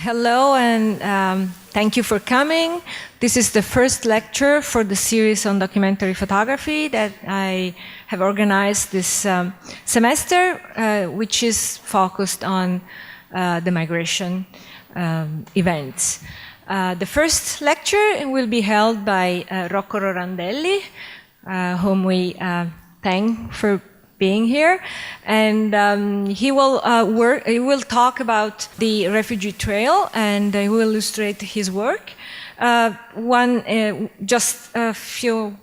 Hello and thank you for coming. This is the first lecture for the series on documentary photography that I have organized this semester, which is focused on the migration events. The first lecture will be held by Rocco Rorandelli, whom we thank for being here, and he will talk about the Refugee Trail, and he will illustrate his work. Just a few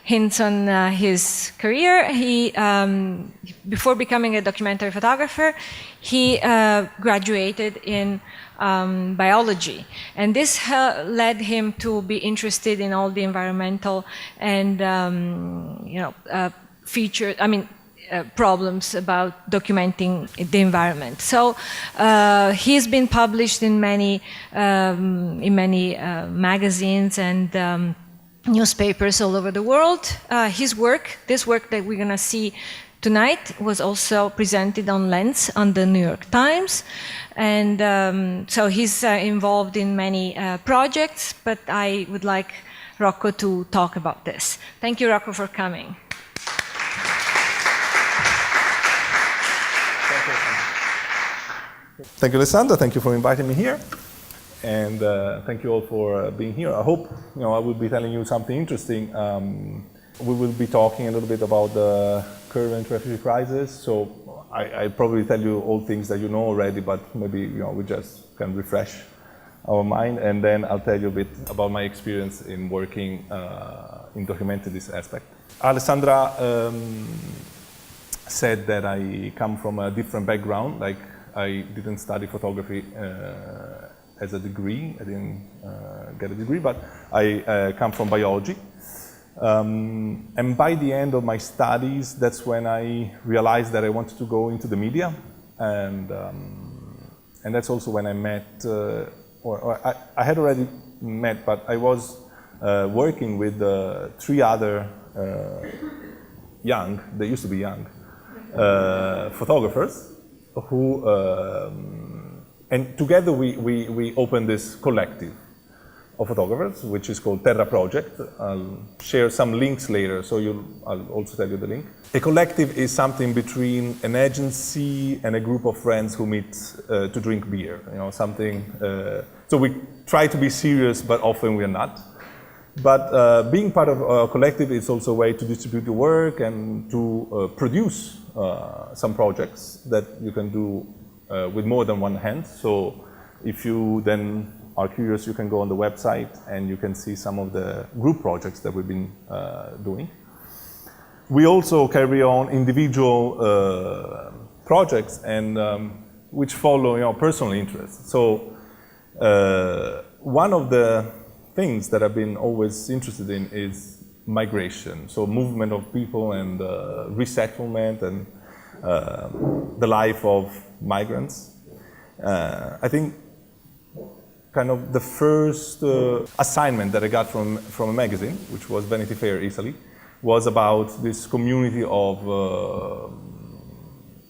hints on his career. He, before becoming a documentary photographer, he graduated in biology, and this led him to be interested in all the environmental and problems about documenting the environment. So he's been published in many magazines and newspapers all over the world. His work, this work that we're going to see tonight, was also presented on Lens on the New York Times. And so he's involved in many projects, but I would like Rocco to talk about this. Thank you, Rocco, for coming. Thank you, Alessandra. Thank you for inviting me here, and thank you all for being here. I hope I will be telling you something interesting. We will be talking a little bit about the current refugee crisis. So I probably tell you all things that you know already, but maybe we just can refresh our mind, and then I'll tell you a bit about my experience in working in documenting this aspect. Alessandra said that I come from a different background. Like, I didn't study photography as a degree. I didn't get a degree, but I come from biology. And by the end of my studies, that's when I realized that I wanted to go into the media. And that's also when I met, I had already met, but I was working with 3 other young, they used to be young, photographers, who, and together we opened this collective of photographers, which is called TerraProject. I'll share some links later, so I'll also tell you the link. A collective is something between an agency and a group of friends who meet to drink beer, something. So we try to be serious, but often we are not. But being part of a collective is also a way to distribute the work and to produce some projects that you can do with more than one hand. So if you then are curious, you can go on the website and you can see some of the group projects that we've been doing. We also carry on individual projects and which follow personal interests. So one of the things that I've been always interested in is migration, so movement of people and resettlement and the life of migrants. I think kind of the first assignment that I got from a magazine, which was Vanity Fair Italy, was about this community of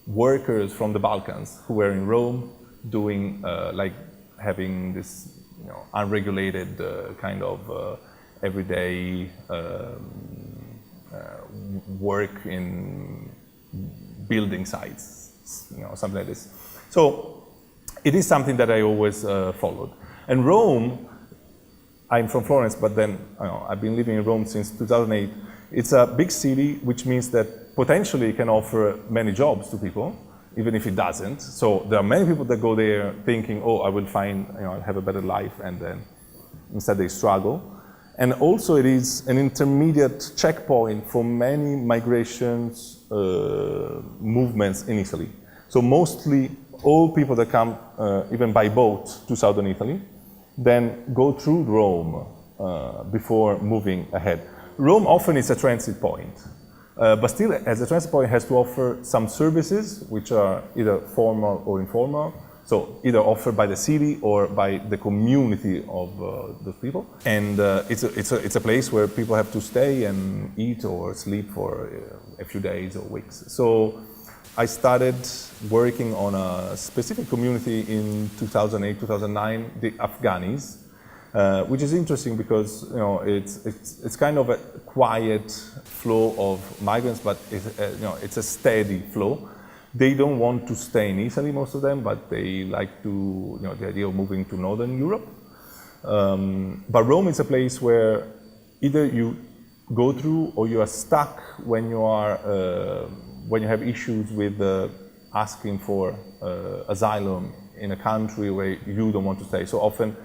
workers from the Balkans who were in Rome doing like having this unregulated kind of everyday work in building sites, something like this. So it is something that I always followed. And Rome, I'm from Florence, but then I've been living in Rome since 2008. It's a big city, which means that potentially it can offer many jobs to people, even if it doesn't. So there are many people that go there thinking, oh, I will find, I'll have a better life, and then instead they struggle. And also it is an intermediate checkpoint for many migrations movements in Italy. So mostly all people that come, even by boat to southern Italy, then go through Rome before moving ahead. Rome often is a transit point. But still, as a transit point, has to offer some services which are either formal or informal. So either offered by the city or by the community of those people. And it's a place where people have to stay and eat or sleep for a few days or weeks. So I started working on a specific community in 2008, 2009, the Afghanis, which is interesting because it's kind of a quiet flow of migrants, but it's a steady flow. They don't want to stay in Italy, most of them, but they like to, the idea of moving to Northern Europe. But Rome is a place where either you go through or you are stuck when you are when you have issues with asking for asylum in a country where you don't want to stay. So often,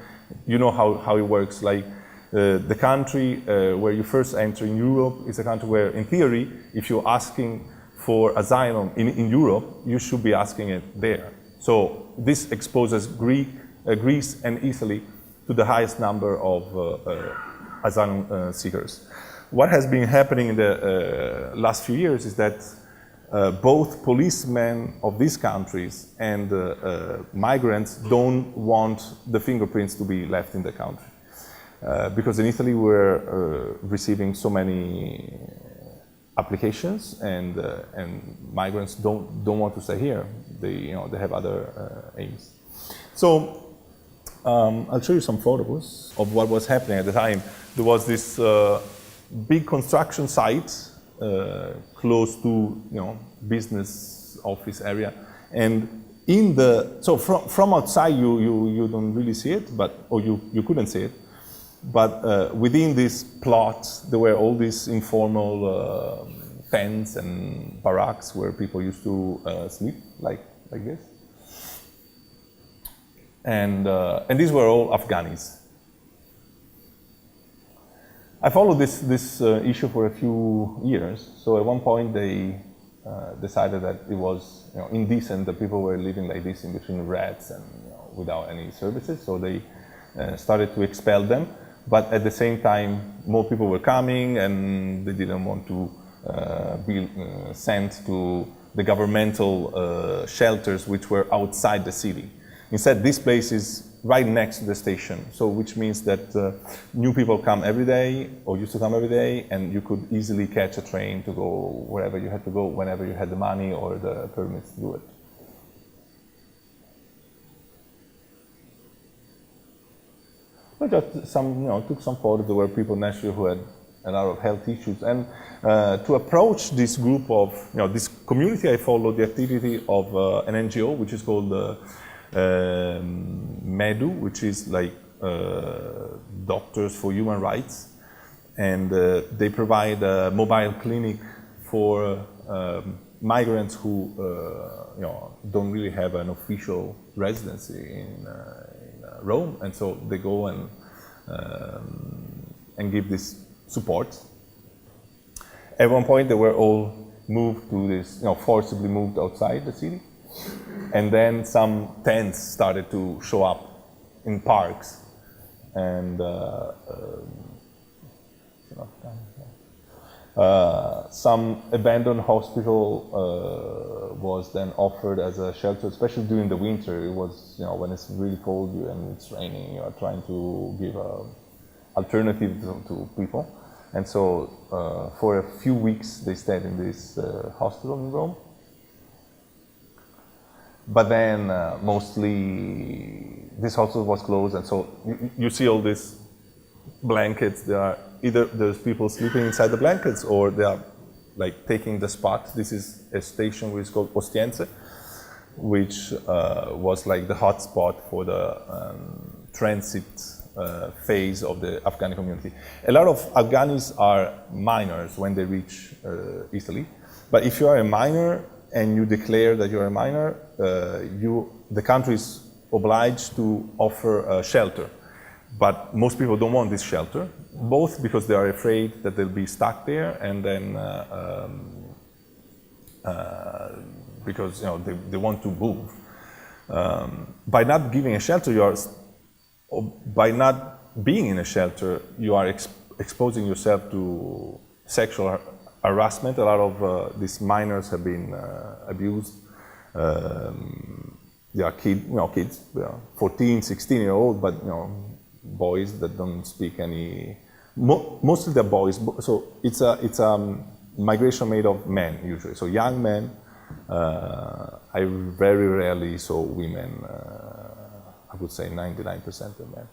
you know how it works. Like the country where you first enter in Europe is a country where, in theory, if you're asking for asylum in Europe, you should be asking it there. So this exposes Greece and Italy to the highest number of asylum seekers. What has been happening in the last few years is that both policemen of these countries and migrants don't want the fingerprints to be left in the country. Because in Italy we're receiving so many applications, and migrants don't want to stay here. They have other aims. So I'll show you some photos of what was happening at the time. There was this big construction site close to business office area, and from outside you don't really see it, or you couldn't see it. But within this plot, there were all these informal tents and barracks where people used to sleep, like this. And these were all Afghanis. I followed this issue for a few years. So at one point they decided that it was indecent that people were living like this in between rats and without any services. So they started to expel them. But at the same time, more people were coming, and they didn't want to be sent to the governmental shelters, which were outside the city. Instead, this place is right next to the station, so which means that new people come every day, or used to come every day, and you could easily catch a train to go wherever you had to go, whenever you had the money or the permits to do it. I just took some photos. There were people naturally who had a lot of health issues, and to approach this group of this community, I followed the activity of an NGO which is called MEDU, which is like Doctors for Human Rights, and they provide a mobile clinic for migrants who don't really have an official residency in Rome, and so they go and give this support. At one point, they were all moved to this, forcibly moved outside the city, and then some tents started to show up in parks, and some abandoned hospital was then offered as a shelter, especially during the winter. It was, when it's really cold and it's raining, you are trying to give an alternative to people. And so for a few weeks they stayed in this hospital in Rome. But then mostly this hospital was closed, and so you see all these blankets. There are either there's people sleeping inside the blankets, or they are like taking the spot. This is a station which is called Ostiense, which was like the hot spot for the transit phase of the Afghani community. A lot of Afghanis are minors when they reach Italy, but if you are a minor and you declare that you're a minor, the country is obliged to offer a shelter. But most people don't want this shelter, both because they are afraid that they'll be stuck there, and then because they want to move. By not giving a shelter, by not being in a shelter, you are exposing yourself to sexual harassment. A lot of these minors have been abused. They are kids, they are 14, 16-year-old, but boys that don't speak any. Mostly they're boys. So it's a migration made of men usually. So young men I very rarely saw women. I would say 99% of men.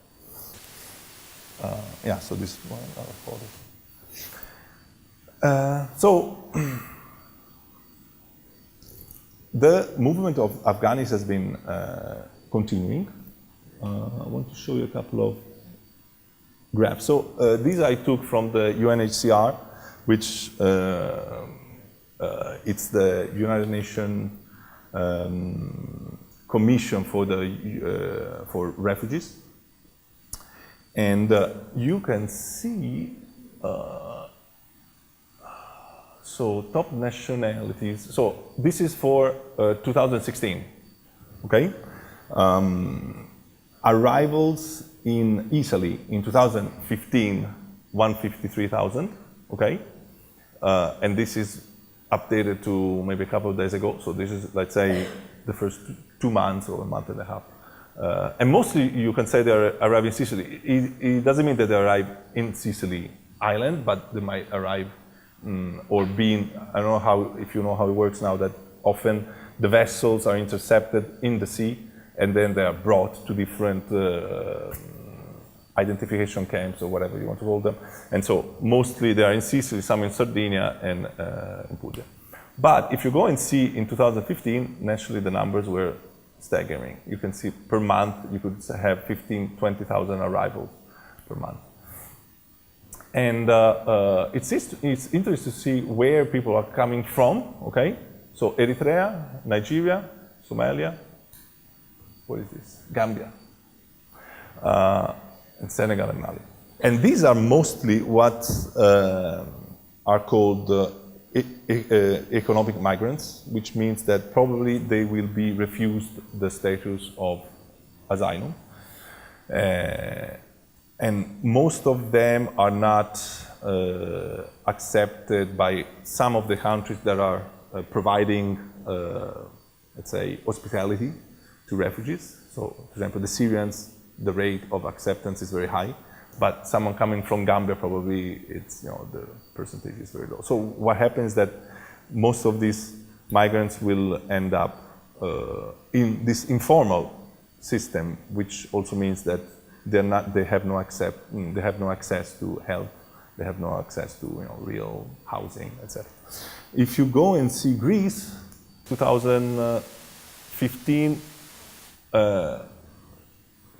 Yeah, so this is one other photo. So the movement of Afghanis has been continuing. I want to show you a couple of graphs. So these I took from the UNHCR, which it's the United Nations Commission for refugees, and you can see so top nationalities. So this is for 2016. Okay, arrivals in Italy in 2015, 153,000. Okay, and this is updated to maybe a couple of days ago. So this is, let's say, the first 2 months or a month and a half. And mostly you can say they arrive in Sicily. It doesn't mean that they arrive in Sicily island, but they might arrive or being, I don't know if you know how it works now, that often the vessels are intercepted in the sea and then they are brought to different identification camps or whatever you want to call them. And so mostly they are in Sicily, some in Sardinia and in Puglia. But if you go and see in 2015, naturally the numbers were staggering. You can see per month you could have 15,000, 20,000 arrivals per month. And it's interesting to see where people are coming from, okay? So Eritrea, Nigeria, Somalia, what is this? Gambia, and Senegal and Mali. And these are mostly what are called economic migrants, which means that probably they will be refused the status of asylum. And most of them are not accepted by some of the countries that are providing, let's say, hospitality to refugees. So, for example, the Syrians, the rate of acceptance is very high, but someone coming from Gambia, probably it's, the percentage is very low. So what happens is that most of these migrants will end up in this informal system, which also means that they have no access to health, they have no access to real housing, etc. If you go and see Greece, 2015,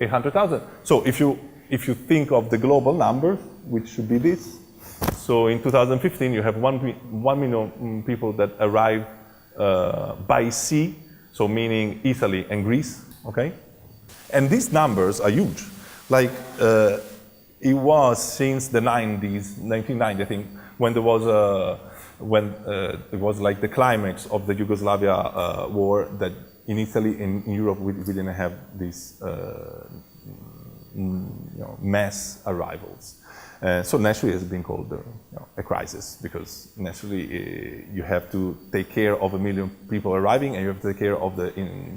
800,000. So if you think of the global number, which should be this, so in 2015 you have 1 million people that arrive by sea, so meaning Italy and Greece, okay? And these numbers are huge. Like it was since the 90s, 1990, I think, when there was it was like the climax of the Yugoslavia war, that in Italy and in Europe we didn't have these mass arrivals. So naturally it has been called a crisis, because naturally you have to take care of 1 million people arriving, and you have to take care of the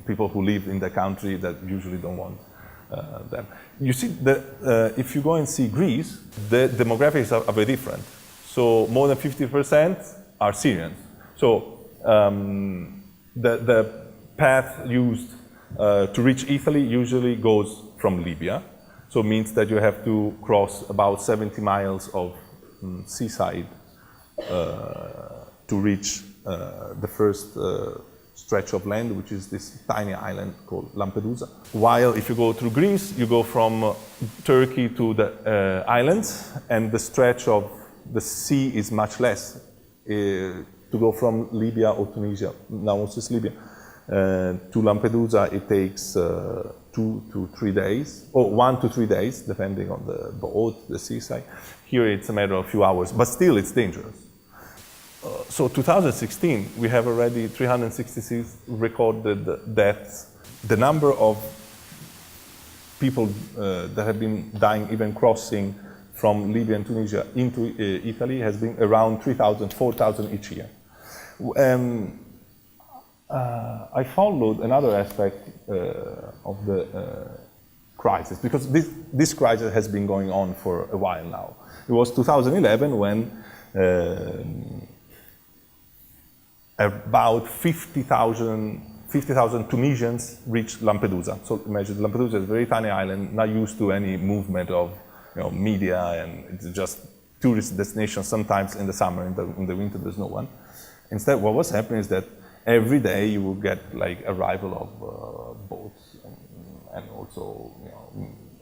people who live in the country that usually don't want them. You see, if you go and see Greece, the demographics are very different. So more than 50% are Syrians. So the path used to reach Italy usually goes from Libya. So it means that you have to cross about 70 miles of seaside to reach the first stretch of land, which is this tiny island called Lampedusa. While if you go through Greece, you go from Turkey to the islands, and the stretch of the sea is much less. To go from Libya or Tunisia, now also it's Libya, to Lampedusa, it takes 2 to 3 days, or 1 to 3 days, depending on the boat, the seaside. Here it's a matter of a few hours, but still it's dangerous. So 2016, we have already 366 recorded deaths. The number of people that have been dying even crossing from Libya and Tunisia into Italy has been around 3,000, 4,000 each year. I followed another aspect of the crisis, because this crisis has been going on for a while now. It was 2011 when about 50,000 Tunisians reached Lampedusa. So imagine Lampedusa is a very tiny island, not used to any movement of media, and it's just tourist destination. Sometimes in the summer, in the winter, there's no one. Instead, what was happening is that every day you will get like arrival of boats and also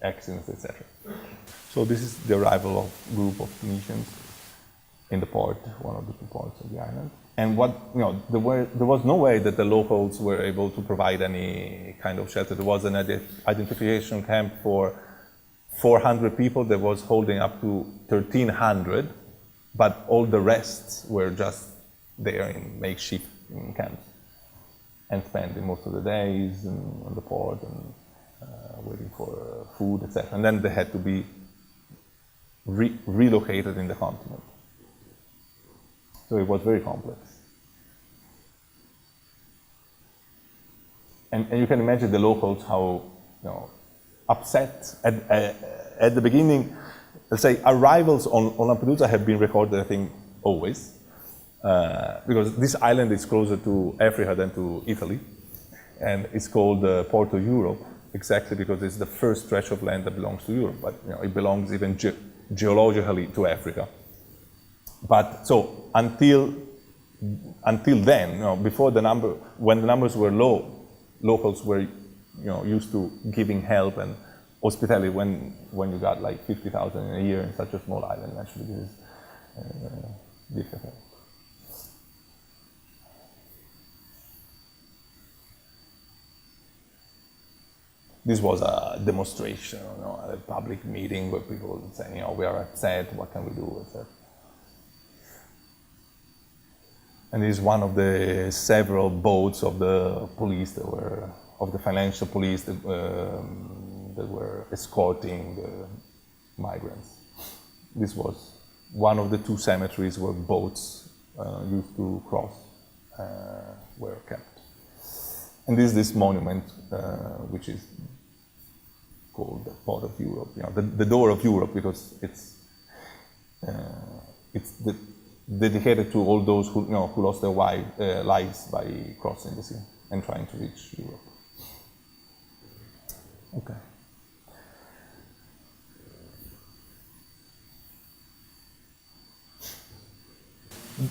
accidents, etc. So this is the arrival of a group of Tunisians in the port, one of the two ports of the island. And there was no way that the locals were able to provide any kind of shelter. There was an identification camp for 400 people that was holding up to 1,300, but all the rest were just there in makeshift camps and spending most of the days on the port and waiting for food, etc. And then they had to be relocated in the continent. So it was very complex. And you can imagine the locals how upset at the beginning. Let's say arrivals on Lampedusa have been recorded, I think, always, because this island is closer to Africa than to Italy, and it's called the Port of Europe exactly because it's the first stretch of land that belongs to Europe, but it belongs even geologically to Africa. But so until then, before when the numbers were low, locals were used to giving help and hospitality. When you got like 50,000 in a year in such a small island, actually this is difficult. This was a demonstration, a public meeting where people would say, we are upset, what can we do, etc. And this is one of the several boats of the police of the financial police that were escorting the migrants. This was one of the two cemeteries where boats used to cross were kept. And this monument, which is called the Port of Europe, the door of Europe, because it's dedicated to all those who lost their lives by crossing the sea and trying to reach Europe. Okay.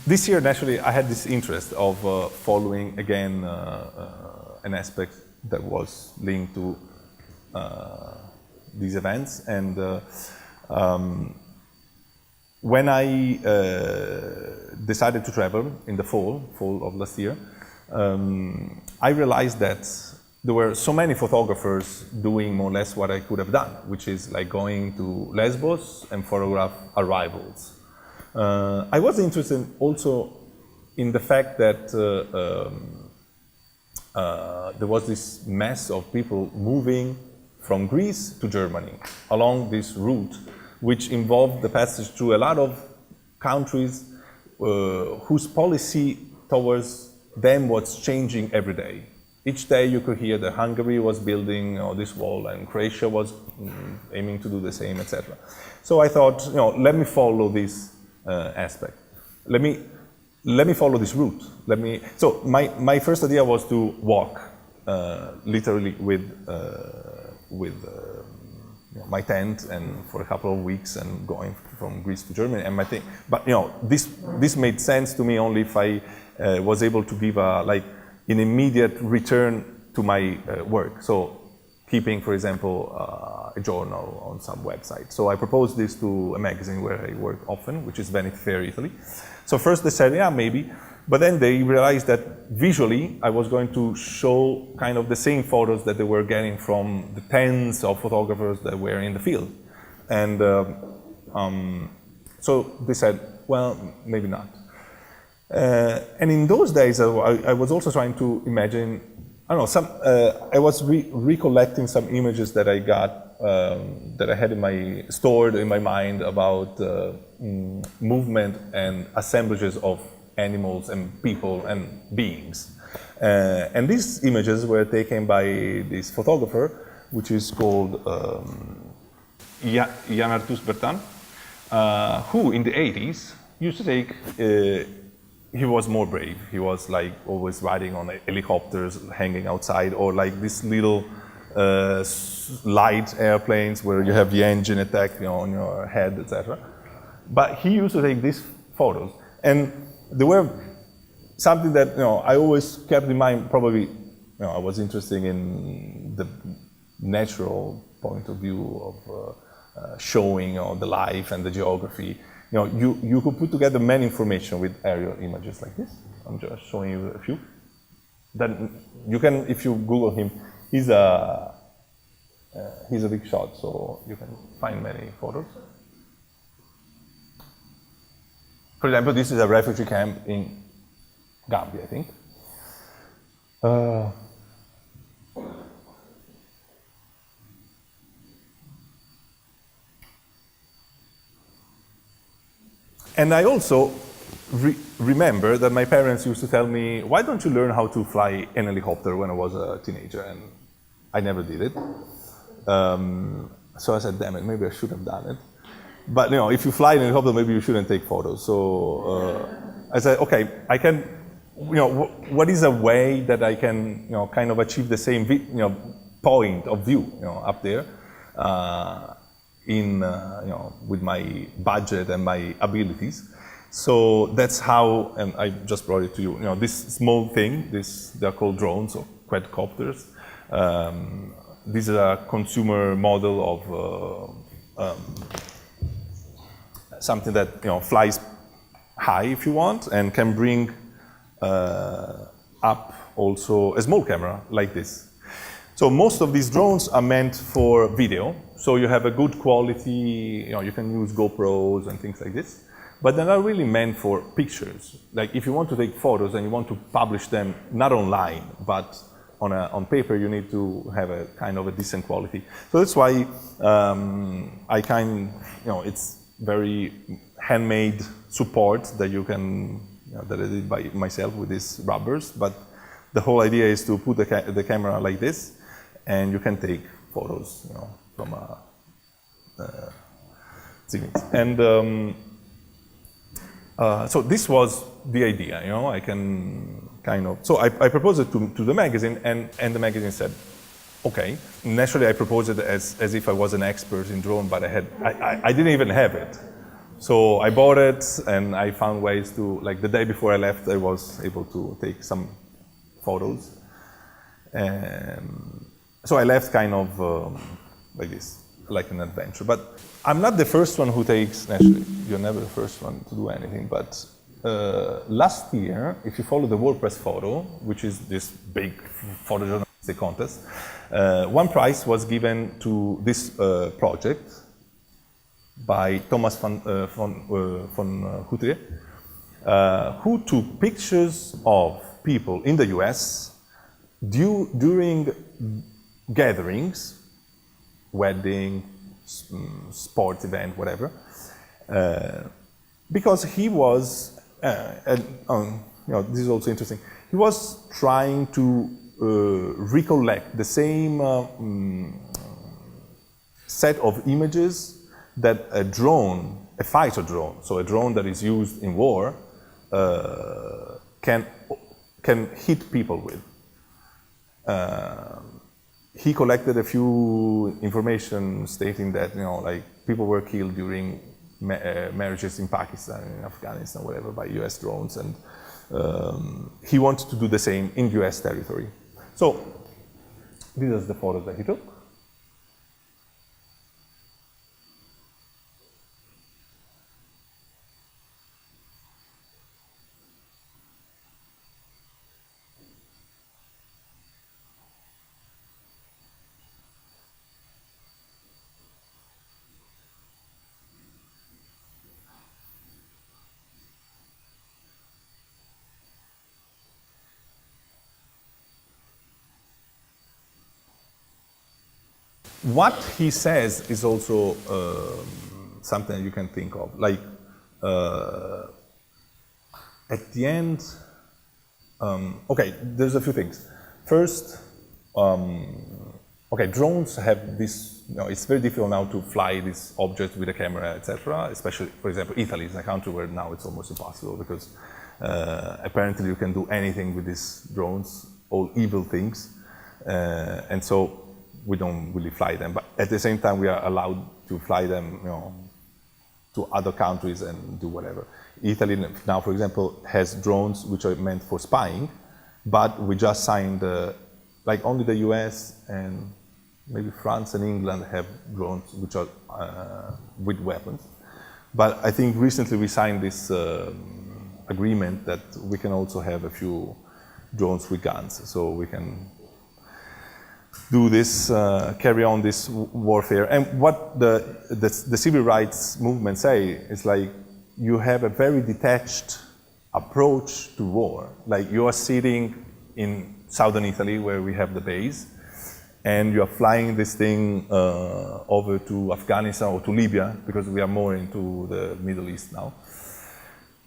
This year, naturally, I had this interest of following again an aspect that was linked to these events, and when I decided to travel in the fall of last year, I realized that there were so many photographers doing more or less what I could have done, which is like going to Lesbos and photograph arrivals. I was interested also in the fact that there was this mass of people moving from Greece to Germany along this route, which involved the passage through a lot of countries whose policy towards them was changing every day. Each day you could hear that Hungary was building this wall and Croatia was aiming to do the same, etc. So I thought, let me follow this aspect. Let me follow this route. So my first idea was to walk literally with my tent and for a couple of weeks and going from Greece to Germany and my thing. But this made sense to me only if I was able to give an immediate return to my work. So keeping, for example, a journal on some website. So I proposed this to a magazine where I work often, which is Vanity Italy. So first they said, yeah, maybe. But then they realized that visually I was going to show kind of the same photos that they were getting from the tens of photographers that were in the field. And so they said, well, maybe not. And in those days, I was also trying to imagine, I don't know, I was recollecting some images that I got, that I had stored in my mind about movement and assemblages of animals and people and beings. And these images were taken by this photographer, which is called Burton, who in the 80s used to take he was more brave. He was like always riding on helicopters, hanging outside, or like this little light airplanes where you have the engine attack, you know, on your head, etc. But he used to take these photos, and they were something that, you know, I always kept in mind. Probably, you know, I was interested in the natural point of view of showing, you know, the life and the geography. You know, you could put together many information with aerial images like this. I'm just showing you a few. Then you can, if you Google him, he's a big shot, so you can find many photos. For example, this is a refugee camp in Gambia, I think. And I also remember that my parents used to tell me, why don't you learn how to fly an helicopter when I was a teenager? And I never did it. So I said, damn it, maybe I should have done it. But, you know, if you fly an helicopter, maybe you shouldn't take photos. So I said, okay, I can, you know, what is a way that I can, you know, kind of achieve the same, you know, point of view, you know, up there, you know, with my budget and my abilities. So that's how, and I just brought it to you. You know, this small thing, they're called drones or quadcopters. This is a consumer model of something that, you know, flies high if you want, and can bring up also a small camera like this. So most of these drones are meant for video. So you have a good quality, you know, you can use GoPros and things like this. But they're not really meant for pictures. Like if you want to take photos and you want to publish them not online, but on paper, you need to have a kind of a decent quality. So that's why I kind, you know, it's very handmade support that you can, you know, that I did by myself with these rubbers. But the whole idea is to put the camera like this, and you can take photos, you know, from and so this was the idea, you know. I can kind of, so I proposed it to the magazine, and the magazine said, okay. Naturally, I proposed it as if I was an expert in drone, but I didn't even have it. So I bought it, and I found ways to, like the day before I left, I was able to take some photos. And so I left kind of like this, like an adventure. But I'm not the first one who takes, naturally, you're never the first one to do anything, but last year, if you follow the WordPress photo, which is this big photojournalistic contest, one prize was given to this project by Thomas von Hutre, who took pictures of people in the US during gatherings, wedding, sports event, whatever, because he was, you know, this is also interesting, he was trying to recollect the same set of images that a drone, a fighter drone, so a drone that is used in war, can hit people with. He collected a few information stating that, you know, like people were killed during marriages in Pakistan, in Afghanistan, whatever, by US drones, and he wanted to do the same in US territory. So these are the photos that he took. What he says is also something you can think of. Like, at the end, okay, there's a few things. First, okay, drones have this, you know, it's very difficult now to fly this object with a camera, etc. Especially, for example, Italy is a country where now it's almost impossible because Apparently you can do anything with these drones, all evil things, and so we don't really fly them. But at the same time, we are allowed to fly them, to other countries and do whatever. Italy now, for example, has drones which are meant for spying, but we just signed, like only the US and maybe France and England have drones which are with weapons. But I think recently we signed this agreement that we can also have a few drones with guns, so we can do this, carry on this warfare. And what the civil rights movement say is like, you have a very detached approach to war. Like you are sitting in southern Italy where we have the base, and you are flying this thing over to Afghanistan or to Libya, because we are more into the Middle East now.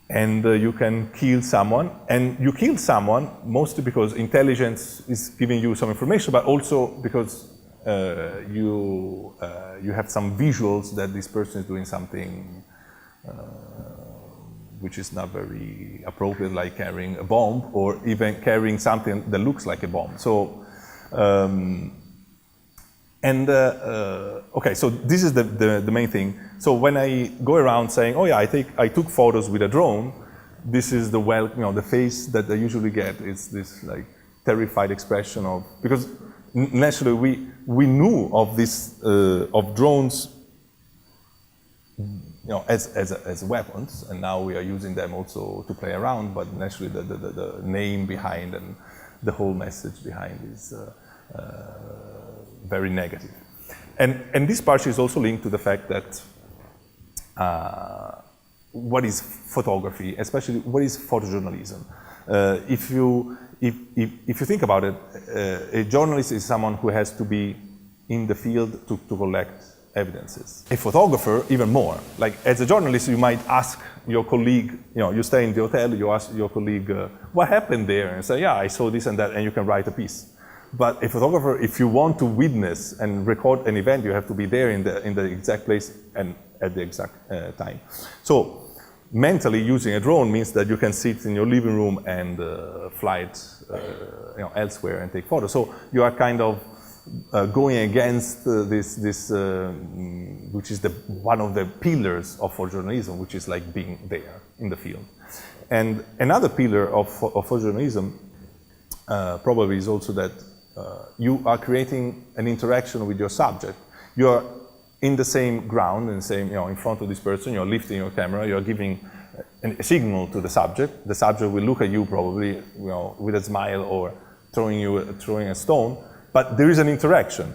And you can kill someone, and you kill someone mostly because intelligence is giving you some information, but also because you have some visuals that this person is doing something which is not very appropriate, like carrying a bomb, or even carrying something that looks like a bomb. So, okay, so this is the main thing. So when I go around saying, oh yeah, I took photos with a drone, this is the face that I usually get is this like terrified expression of, because naturally we knew of this, of drones, as weapons, and now we are using them also to play around, but naturally the name behind and the whole message behind is very negative. And this part is also linked to the fact that what is photography, especially what is photojournalism. If you think about it, a journalist is someone who has to be in the field to collect evidences. A photographer, even more. Like as a journalist, you might ask your colleague, you stay in the hotel, you ask your colleague, what happened there? And say, yeah, I saw this and that, and you can write a piece. But a photographer, if you want to witness and record an event, you have to be there in the exact place and at the exact time. So mentally, using a drone means that you can sit in your living room and fly it elsewhere and take photos. So you are kind of going against this which is one of the pillars of photojournalism, which is like being there in the field. And another pillar of photojournalism probably is also that you are creating an interaction with your subject. You are in the same ground, in the same, in front of this person, you're lifting your camera, you're giving a signal to the subject. The subject will look at you probably, with a smile or throwing a stone, but there is an interaction.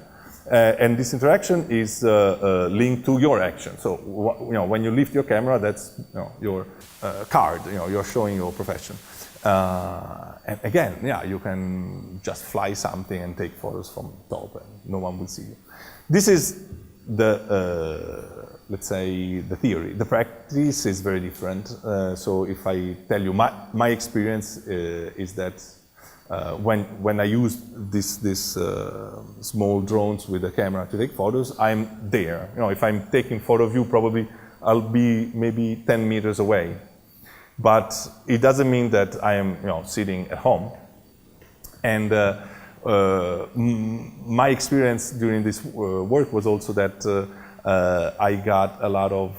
And this interaction is linked to your action. So, when you lift your camera, that's your card, you're showing your profession. And again, you can just fly something and take photos from top and no one will see you. This is let's say, the theory. The practice is very different. So if I tell you my experience is that when I use this small drones with a camera to take photos, I'm there. If I'm taking photo of you, probably I'll be maybe 10 meters away. But it doesn't mean that I am, sitting at home. And my experience during this work was also that I got a lot of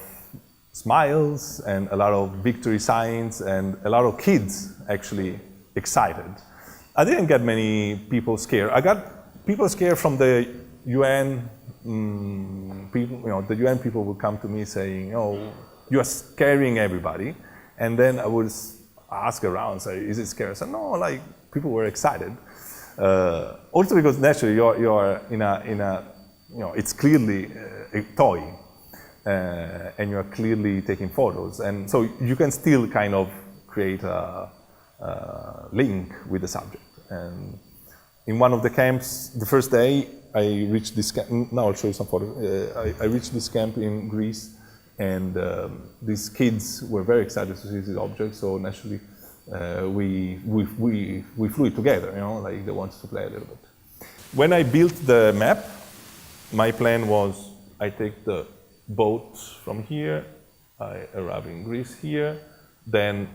smiles and a lot of victory signs and a lot of kids actually excited. I didn't get many people scared. I got people scared from the UN people. The UN people would come to me saying, "Oh, you are scaring everybody." And then I would ask around, say, "Is it scary?" I said, "No, like people were excited." Also because naturally you're in a it's clearly a toy, and you are clearly taking photos, and so you can still kind of create a link with the subject. And in one of the camps, the first day I reached this camp. Now I'll show you some photos. I reached this camp in Greece, and these kids were very excited to see these objects. So naturally, we flew it together. Like they wanted to play a little bit. When I built the map, my plan was I take the boat from here, I arrive in Greece here, then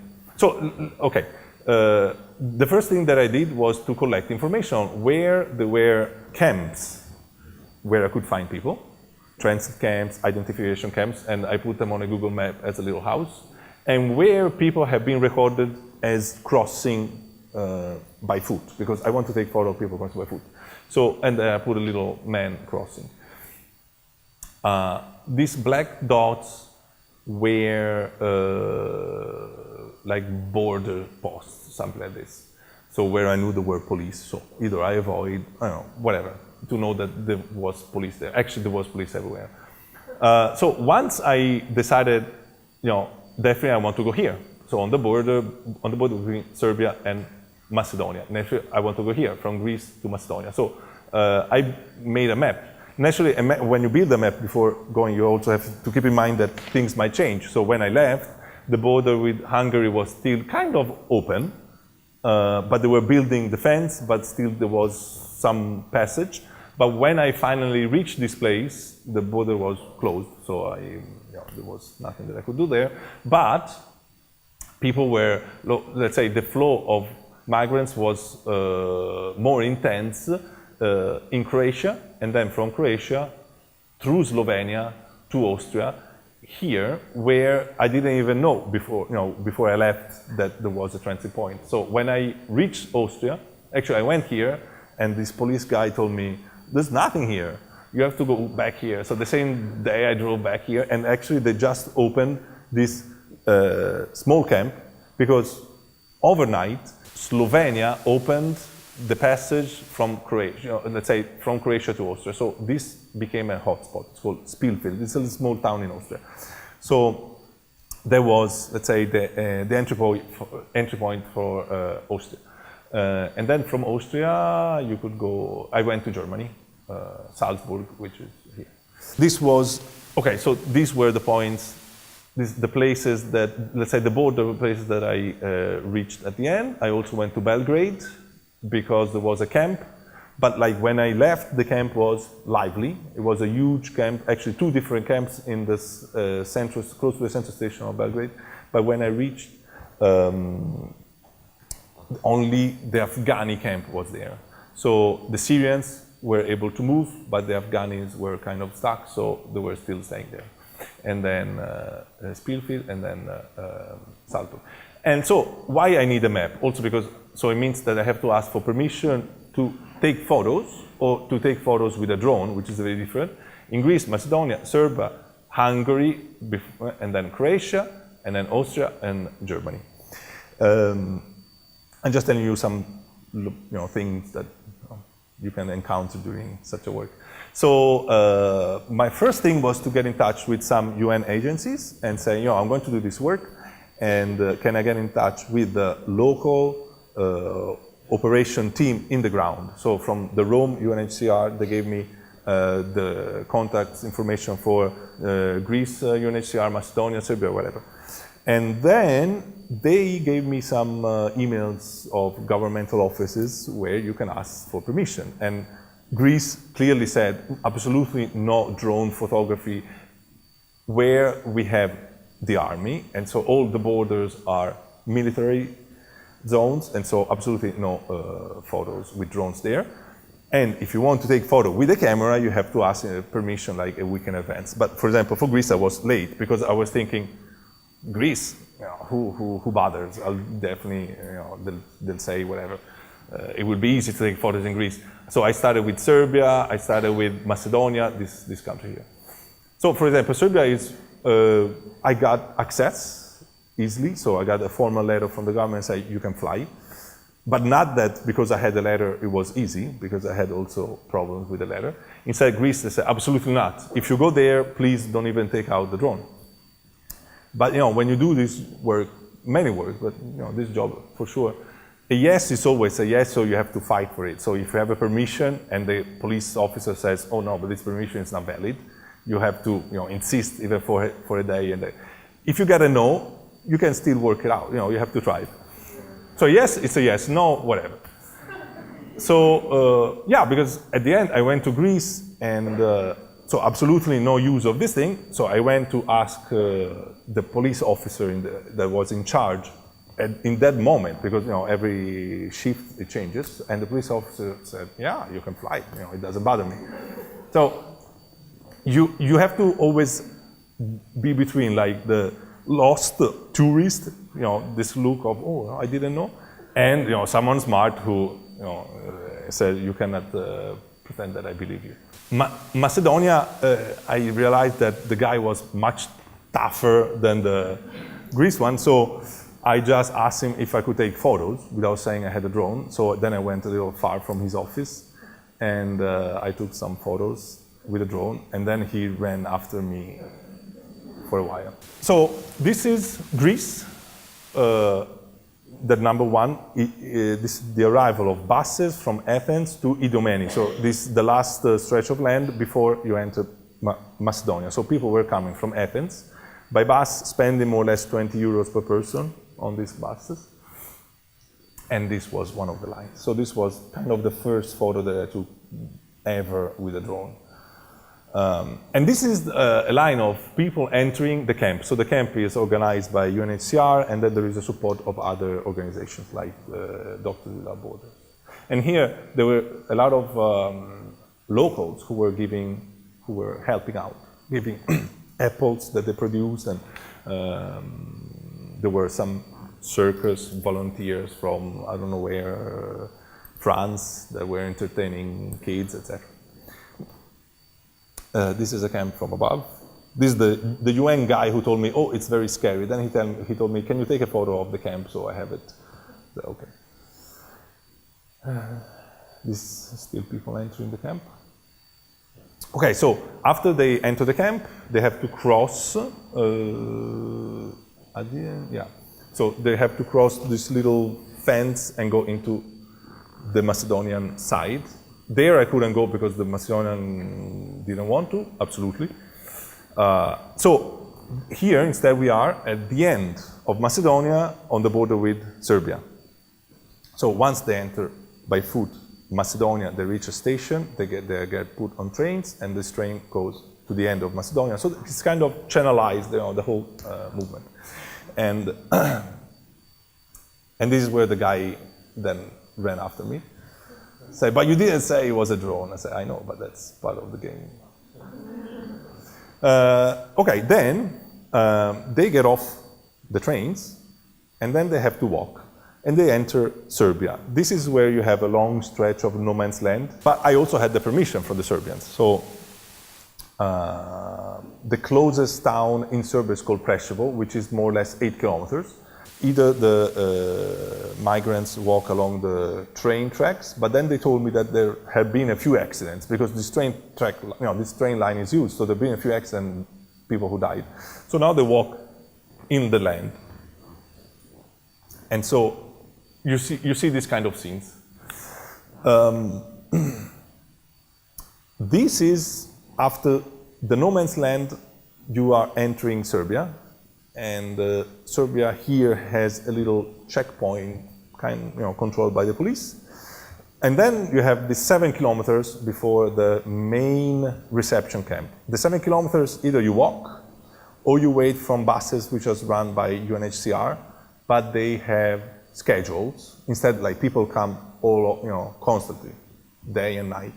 Okay. The first thing that I did was to collect information on where there were camps where I could find people, transit camps, identification camps, and I put them on a Google map as a little house, and where people have been recorded as crossing by foot, because I want to take photo of people crossing by foot. So, and I put a little man crossing. These black dots were like border posts, something like this. So where I knew there were police, so either I avoid, I don't know, whatever, to know that there was police there. Actually, there was police everywhere. So once I decided, definitely I want to go here. So on the border between Serbia and Macedonia. Naturally, I want to go here, from Greece to Macedonia. So I made a map. Naturally, when you build a map before going, you also have to keep in mind that things might change. So when I left, the border with Hungary was still kind of open, but they were building the fence, but still there was some passage. But when I finally reached this place, the border was closed, so there was nothing that I could do there. But people were, let's say, the flow of migrants was more intense in Croatia, and then from Croatia through Slovenia to Austria, here, where I didn't even know before I left that there was a transit point. So when I reached Austria, actually I went here, and this police guy told me, there's nothing here. You have to go back here. So the same day I drove back here, and actually they just opened this small camp, because overnight Slovenia opened the passage from Croatia, let's say from Croatia to Austria. So this became a hotspot. It's called Spielfeld. It's a small town in Austria. So there was, let's say, the entry point for Austria. And then from Austria, you could go, I went to Germany, Salzburg, which is here. This was, okay, so these were the points, the places that, let's say, the border places that I reached at the end. I also went to Belgrade, because there was a camp, but like when I left, the camp was lively. It was a huge camp, actually 2 different camps in this close to the central station of Belgrade. But when I reached, only the Afghani camp was there. So the Syrians were able to move, but the Afghanis were kind of stuck, so they were still staying there. And then Spielfeld, and then Salzburg. And so why I need a map? Also because, so it means that I have to ask for permission to take photos, or to take photos with a drone, which is very different. In Greece, Macedonia, Serbia, Hungary, and then Croatia, and then Austria and Germany. I'm just telling you some things that you can encounter during such a work. So my first thing was to get in touch with some UN agencies and say, I'm going to do this work, and can I get in touch with the local operation team in the ground? So from the Rome UNHCR, they gave me the contact information for Greece UNHCR, Macedonia, Serbia, whatever. And then they gave me some emails of governmental offices where you can ask for permission. And Greece clearly said, absolutely no drone photography where we have the army, and so all the borders are military zones, and so absolutely no photos with drones there. And if you want to take photo with a camera, you have to ask permission like a week in advance. But for example, for Greece, I was late because I was thinking, Greece, who bothers? I'll definitely, they'll say whatever. It would be easy to take photos in Greece. So I started with Serbia, I started with Macedonia, this country here. So for example, Serbia is, I got access easily, so I got a formal letter from the government saying you can fly. But not that because I had the letter it was easy, because I had also problems with the letter. Inside Greece, they said absolutely not. If you go there, please don't even take out the drone. But when you do this work, many work, but this job for sure, a yes is always a yes, so you have to fight for it. So if you have a permission and the police officer says, oh no, but this permission is not valid, you have to insist even for a day. And if you get a no, you can still work it out. You have to try it. So yes, it's a yes. No, whatever. So yeah, because at the end I went to Greece, and so absolutely no use of this thing. So I went to ask the police officer that was in charge in that moment, because every shift it changes, and the police officer said, "Yeah, you can fly. It doesn't bother me." So you have to always be between like the lost tourist, this look of, "Oh, I didn't know," and someone smart who said, "You cannot pretend that I believe you." Macedonia, I realized that the guy was much tougher than the Greece one, so I just asked him if I could take photos without saying I had a drone. So then I went a little far from his office, and I took some photos with a drone, and then he ran after me for a while. So this is Greece. The number one, this is the arrival of buses from Athens to Idomeni. So this is the last stretch of land before you enter Macedonia. So people were coming from Athens by bus, spending more or less 20 euros per person on these buses. And this was one of the lines. So this was kind of the first photo that I took ever with a drone. And this is a line of people entering the camp. So the camp is organized by UNHCR, and then there is a support of other organizations like Doctors Without Borders. And here there were a lot of locals who were helping out, giving apples that they produced, and there were some circus volunteers from I don't know where, France, that were entertaining kids, etc. This is a camp from above. This is the UN guy who told me, "Oh, it's very scary." Then he told me, "Can you take a photo of the camp so I have it?" Okay. This is still people entering the camp. Okay, so after they enter the camp, they have to cross. So they have to cross this little fence and go into the Macedonian side. There I couldn't go because the Macedonian didn't want to, absolutely. So here instead we are at the end of Macedonia on the border with Serbia. So once they enter by foot Macedonia, they reach a station, they get put on trains, and this train goes to the end of Macedonia. So it's kind of channelized, the whole movement. And this is where the guy then ran after me. Say, "But you didn't say it was a drone." I said, "I know, but that's part of the game." Okay, then they get off the trains, and then they have to walk, and they enter Serbia. This is where you have a long stretch of no man's land, but I also had the permission from the Serbians. So the closest town in Serbia is called Preševo, which is more or less 8 kilometers. Either the migrants walk along the train tracks, but then they told me that there have been a few accidents because this train track, this train line is used, so there have been a few accidents, people who died. So now they walk in the land, and so you see these kind of scenes. This is after the no man's land. You are entering Serbia. And Serbia here has a little checkpoint, controlled by the police. And then you have the 7 kilometers before the main reception camp. The 7 kilometers, either you walk or you wait from buses which are run by UNHCR, but they have schedules. Instead, like people come all, constantly, day and night.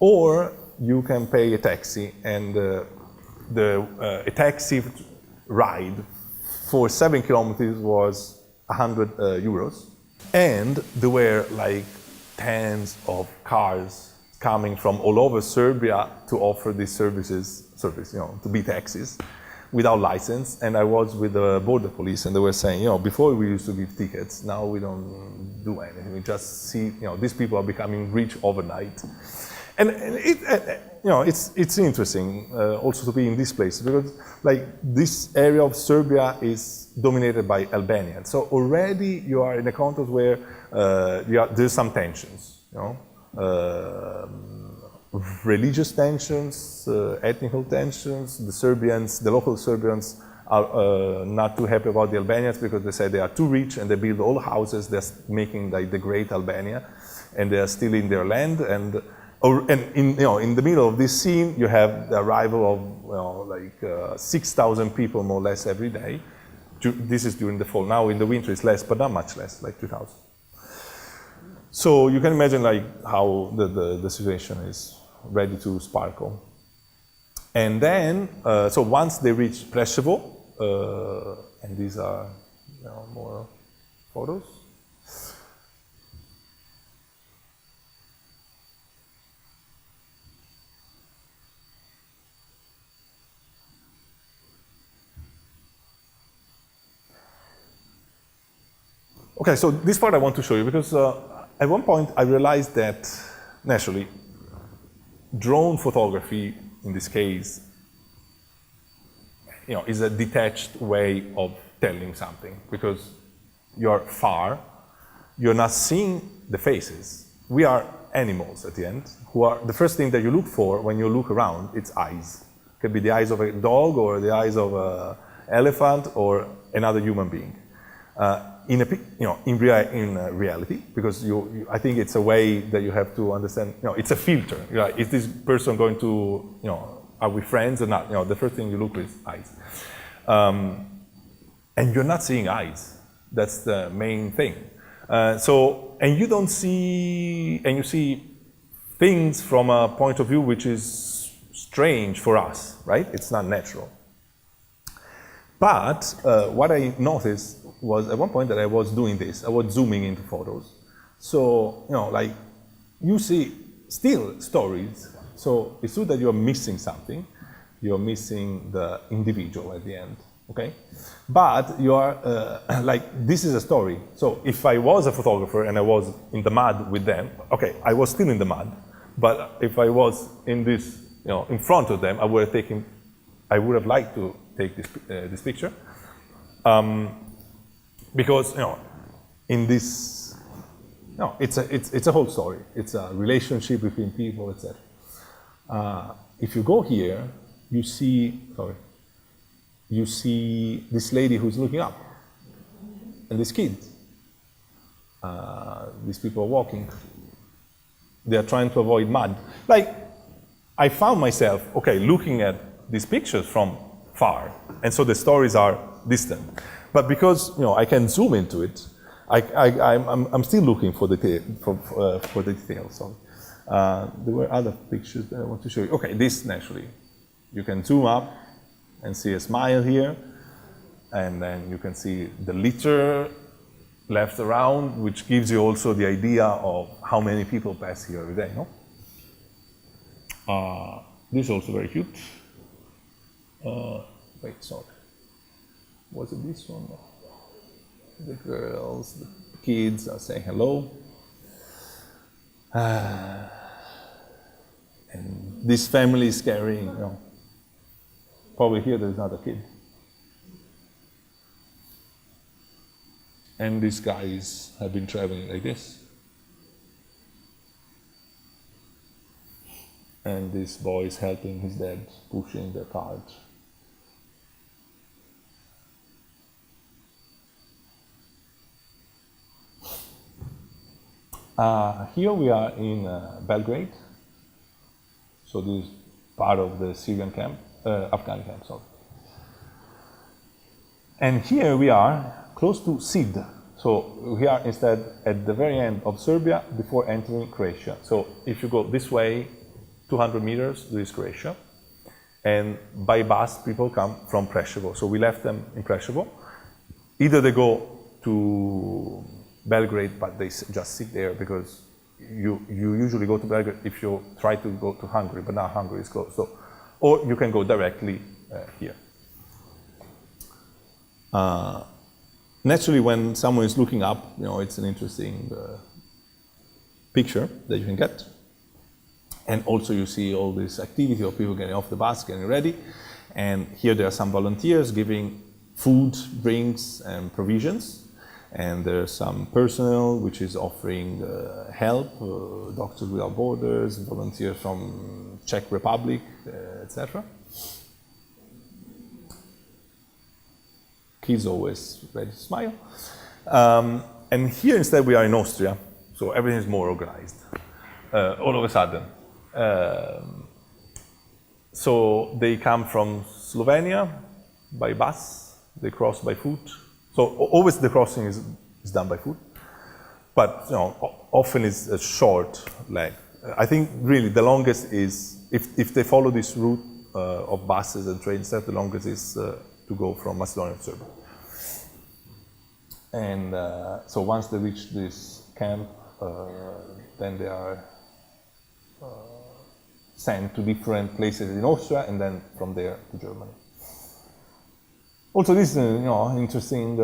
Or you can pay a taxi, and a taxi ride for 7 kilometers was 100 euros. And there were like tens of cars coming from all over Serbia to offer these services, to be taxis without license. And I was with the border police, and they were saying, before we used to give tickets, now we don't do anything. We just see, these people are becoming rich overnight. And it's interesting also to be in this place, because like this area of Serbia is dominated by Albanians. So already you are in a context where there's some tensions, religious tensions, ethnical tensions. The local Serbians are not too happy about the Albanians because they say they are too rich and they build all houses. They're making like the great Albania, and they are stealing their land. And in the middle of this scene, you have the arrival of 6,000 people more or less every day, this is during the fall. Now in the winter it's less, but not much less, like 2,000. So you can imagine like how the situation is ready to sparkle. And then, so once they reach Preševo, and these are more photos. Okay, so this part I want to show you because at one point I realized that, naturally, drone photography, in this case, is a detached way of telling something because you're far, you're not seeing the faces. We are animals at the end, who are the first thing that you look for when you look around, it's eyes. It could be the eyes of a dog or the eyes of an elephant or another human being. In reality, because I think it's a way that you have to understand, it's a filter. Is this person going to, are we friends or not? The first thing you look is eyes. And you're not seeing eyes. That's the main thing. And you don't see, and you see things from a point of view which is strange for us, right? It's not natural. But what I noticed was at one point that I was doing this. I was zooming into photos. So, like, you see still stories. So it's true that you're missing something. You're missing the individual at the end, okay? But you are, like, this is a story. So if I was a photographer and I was in the mud with them, okay, I was still in the mud. But if I was in this, in front of them, I would have liked to take this picture. Because in this, it's a whole story. It's a relationship between people, etc. If you go here, you see this lady who's looking up, and this kid. These people are walking. They are trying to avoid mud. Like, I found myself, looking at these pictures from far, and so the stories are distant. But because I can zoom into it, I'm still looking for the details. So, there were other pictures that I want to show you. Okay, this naturally, you can zoom up and see a smile here, and then you can see the litter left around, which gives you also the idea of how many people pass here every day. No? This is also very cute. Wait, sorry. Was it this one? The girls, the kids are saying hello. And this family is carrying, probably here there's another kid. And these guys have been traveling like this. And this boy is helping his dad, pushing the cart. Here we are in Belgrade, so this is part of the Syrian camp, Afghan camp, sorry. And here we are close to Sid, so we are instead at the very end of Serbia before entering Croatia. So if you go this way, 200 meters, this is Croatia, and by bus people come from Preševo. So we left them in Preševo. Either they go to Belgrade, but they just sit there because you usually go to Belgrade if you try to go to Hungary, but now Hungary is closed. So, or you can go directly here. Naturally, when someone is looking up, it's an interesting picture that you can get. And also you see all this activity of people getting off the bus, getting ready. And here there are some volunteers giving food, drinks, and provisions. And there's some personnel which is offering help, Doctors Without Borders, volunteers from Czech Republic, etc. Kids always ready to smile. And here instead we are in Austria, so everything is more organized, all of a sudden. So they come from Slovenia by bus, They cross by foot. So always the crossing is done by foot. But often it's a short leg. I think really the longest is, if they follow this route of buses and trains, the longest is to go from Macedonia to Serbia. And so once they reach this camp, then they are sent to different places in Austria, and then from there to Germany. Also, this is interesting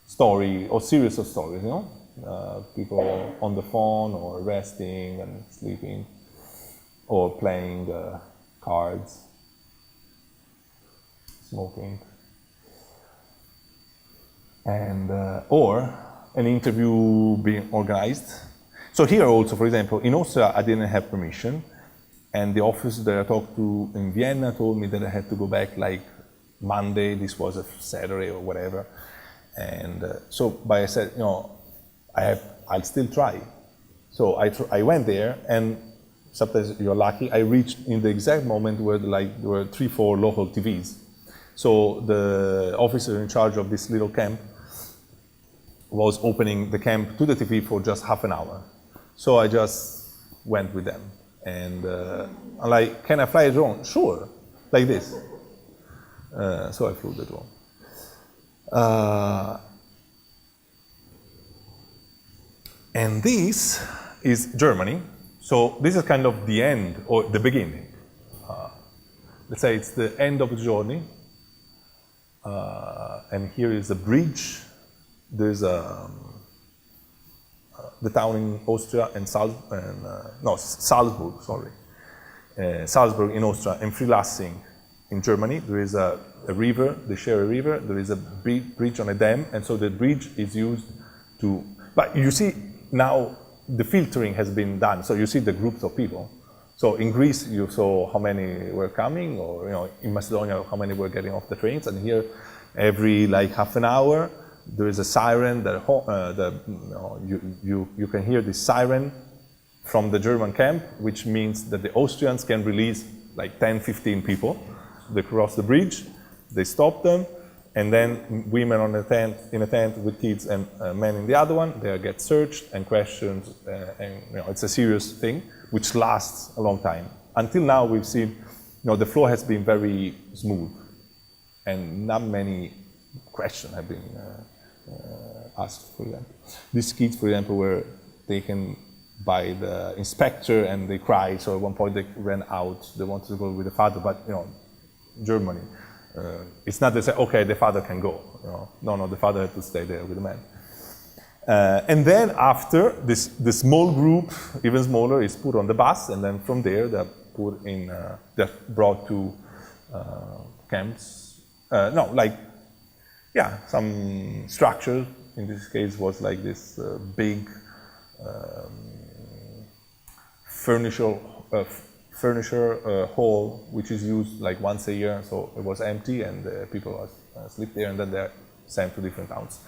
story or series of stories. People on the phone or resting and sleeping, or playing cards, smoking, and or an interview being organized. So here also, for example, in Austria, I didn't have permission, and the officer that I talked to in Vienna told me that I had to go back like Monday. This was a Saturday or whatever, and but I said, I'll still try. So I went there, and sometimes you're lucky. I reached in the exact moment where there were 3-4 local TVs. So the officer in charge of this little camp was opening the camp to the TV for just half an hour. So I just went with them, and I'm like, can I fly a drone? Sure, like this. So I flew the drone. And this is Germany. So this is kind of the end or the beginning. Let's say it's the end of the journey. And here is a bridge. There's the town in Austria and Salzburg, sorry. Salzburg in Austria and Frilassing in Germany. There is a river, they share a river. There is a bridge on a dam, and so the bridge is used to, but you see now the filtering has been done, so you see the groups of people. So in Greece you saw how many were coming, or in Macedonia how many were getting off the trains, and here every like half an hour there is a siren that you can hear this siren from the German camp, which means that the Austrians can release like 10-15 people. They cross the bridge, they stop them, and then women in a tent with kids and men in the other one, they get searched and questioned, and it's a serious thing which lasts a long time. Until now we've seen, the flow has been very smooth, and not many questions have been asked, for example. These kids, for example, were taken by the inspector and they cried, so at one point they ran out, they wanted to go with the father, but Germany, it's not they say, okay, the father can go. No, the father had to stay there with the man. And then after, the small group, even smaller, is put on the bus, and then from there they're put in, they're brought to camps. Some structure. In this case, was like this big furniture hall, which is used like once a year. So it was empty, and people sleep there, and then they're sent to different towns.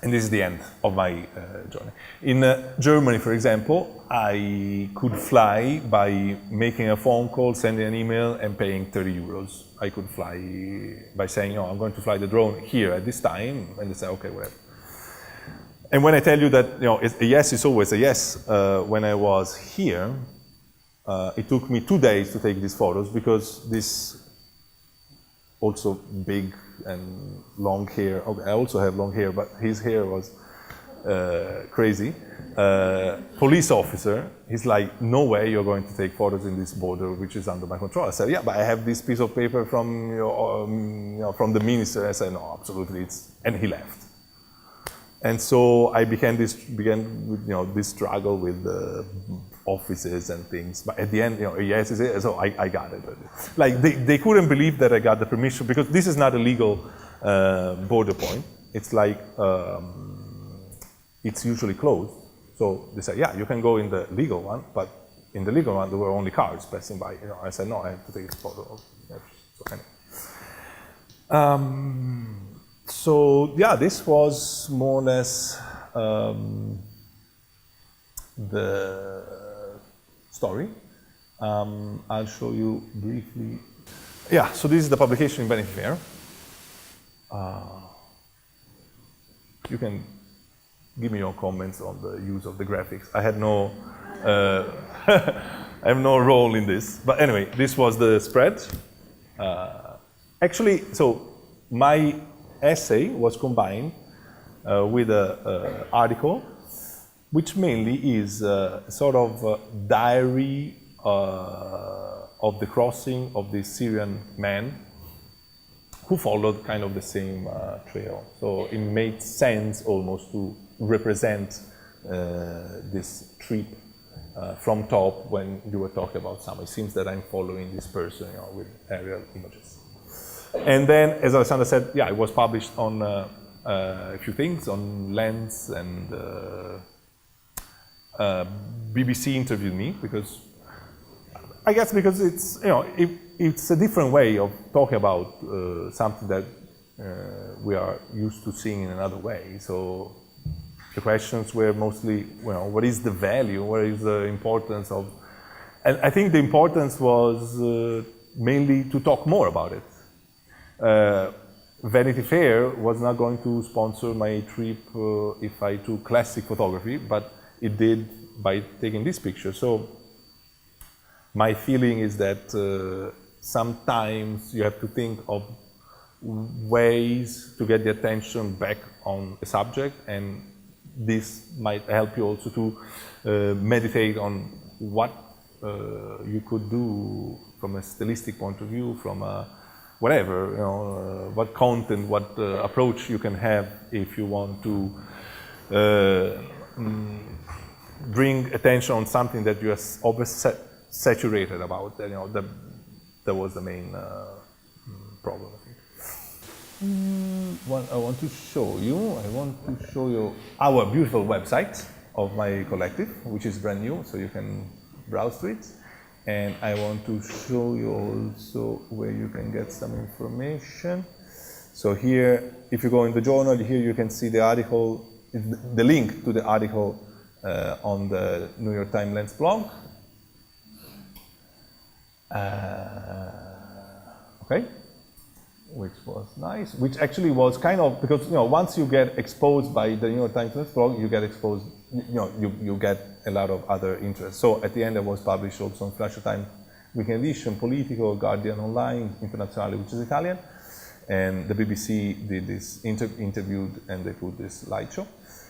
And this is the end of my journey. In Germany, for example, I could fly by making a phone call, sending an email, and paying 30 euros. I could fly by saying, I'm going to fly the drone here at this time, and they say, okay, whatever. And when I tell you that, a yes is always a yes, when I was here, it took me 2 days to take these photos, because this also big and long hair. Okay, I also have long hair, but his hair was crazy. Police officer, he's like, no way you're going to take photos in this border, which is under my control. I said, yeah, but I have this piece of paper from from the minister. I said, no, absolutely, and he left. And so I began with this struggle with the offices and things. But at the end, yes, so I got it. Like they couldn't believe that I got the permission, because this is not a legal border point. It's like it's usually closed. So they say, yeah, you can go in the legal one, but in the legal one there were only cars passing by. I said, no, I have to take a photo of it. So anyway. So yeah, this was more or less the story. I'll show you briefly Yeah, so this is the publication in Vanity Fair. You can give me your comments on the use of the graphics. I had no, I have no role in this. But anyway, this was the spread. Actually, so my essay was combined with an article, which mainly is sort of a diary of the crossing of the Syrian man who followed kind of the same trail. So it made sense almost to represent this trip from top when you were talking about summer. It seems that I'm following this person, you know, with aerial images. And then, as Alessandra said, yeah, it was published on a few things, on Lens, and BBC interviewed me because, I guess because it's, you know, it's a different way of talking about something that we are used to seeing in another way. So the questions were mostly, you know, what is the value, what is the importance of, and I think the importance was mainly to talk more about it. Vanity Fair was not going to sponsor my trip if I took classic photography, but it did by taking this picture. So my feeling is that sometimes you have to think of ways to get the attention back on a subject, and this might help you also to meditate on what you could do from a stylistic point of view, from a whatever, you know, what content, what approach you can have if you want to bring attention on something that you are oversaturated about. You know, that was the main problem, I think. What I want to show you our beautiful website of my collective, which is brand new, so you can browse to it. And I want to show you also where you can get some information. So here, if you go in the journal, here you can see the article, the link to the article on the New York Times Lens blog. Okay, which was nice, which actually was kind of, because, you know, once you get exposed by the New York Times Lens blog, you get exposed, you know, you get a lot of other interests. So at the end, it was published also on Financial Times Weekend Edition, Politico, Guardian Online, Internazionale, which is Italian, and the BBC did this interviewed, and they put this light show.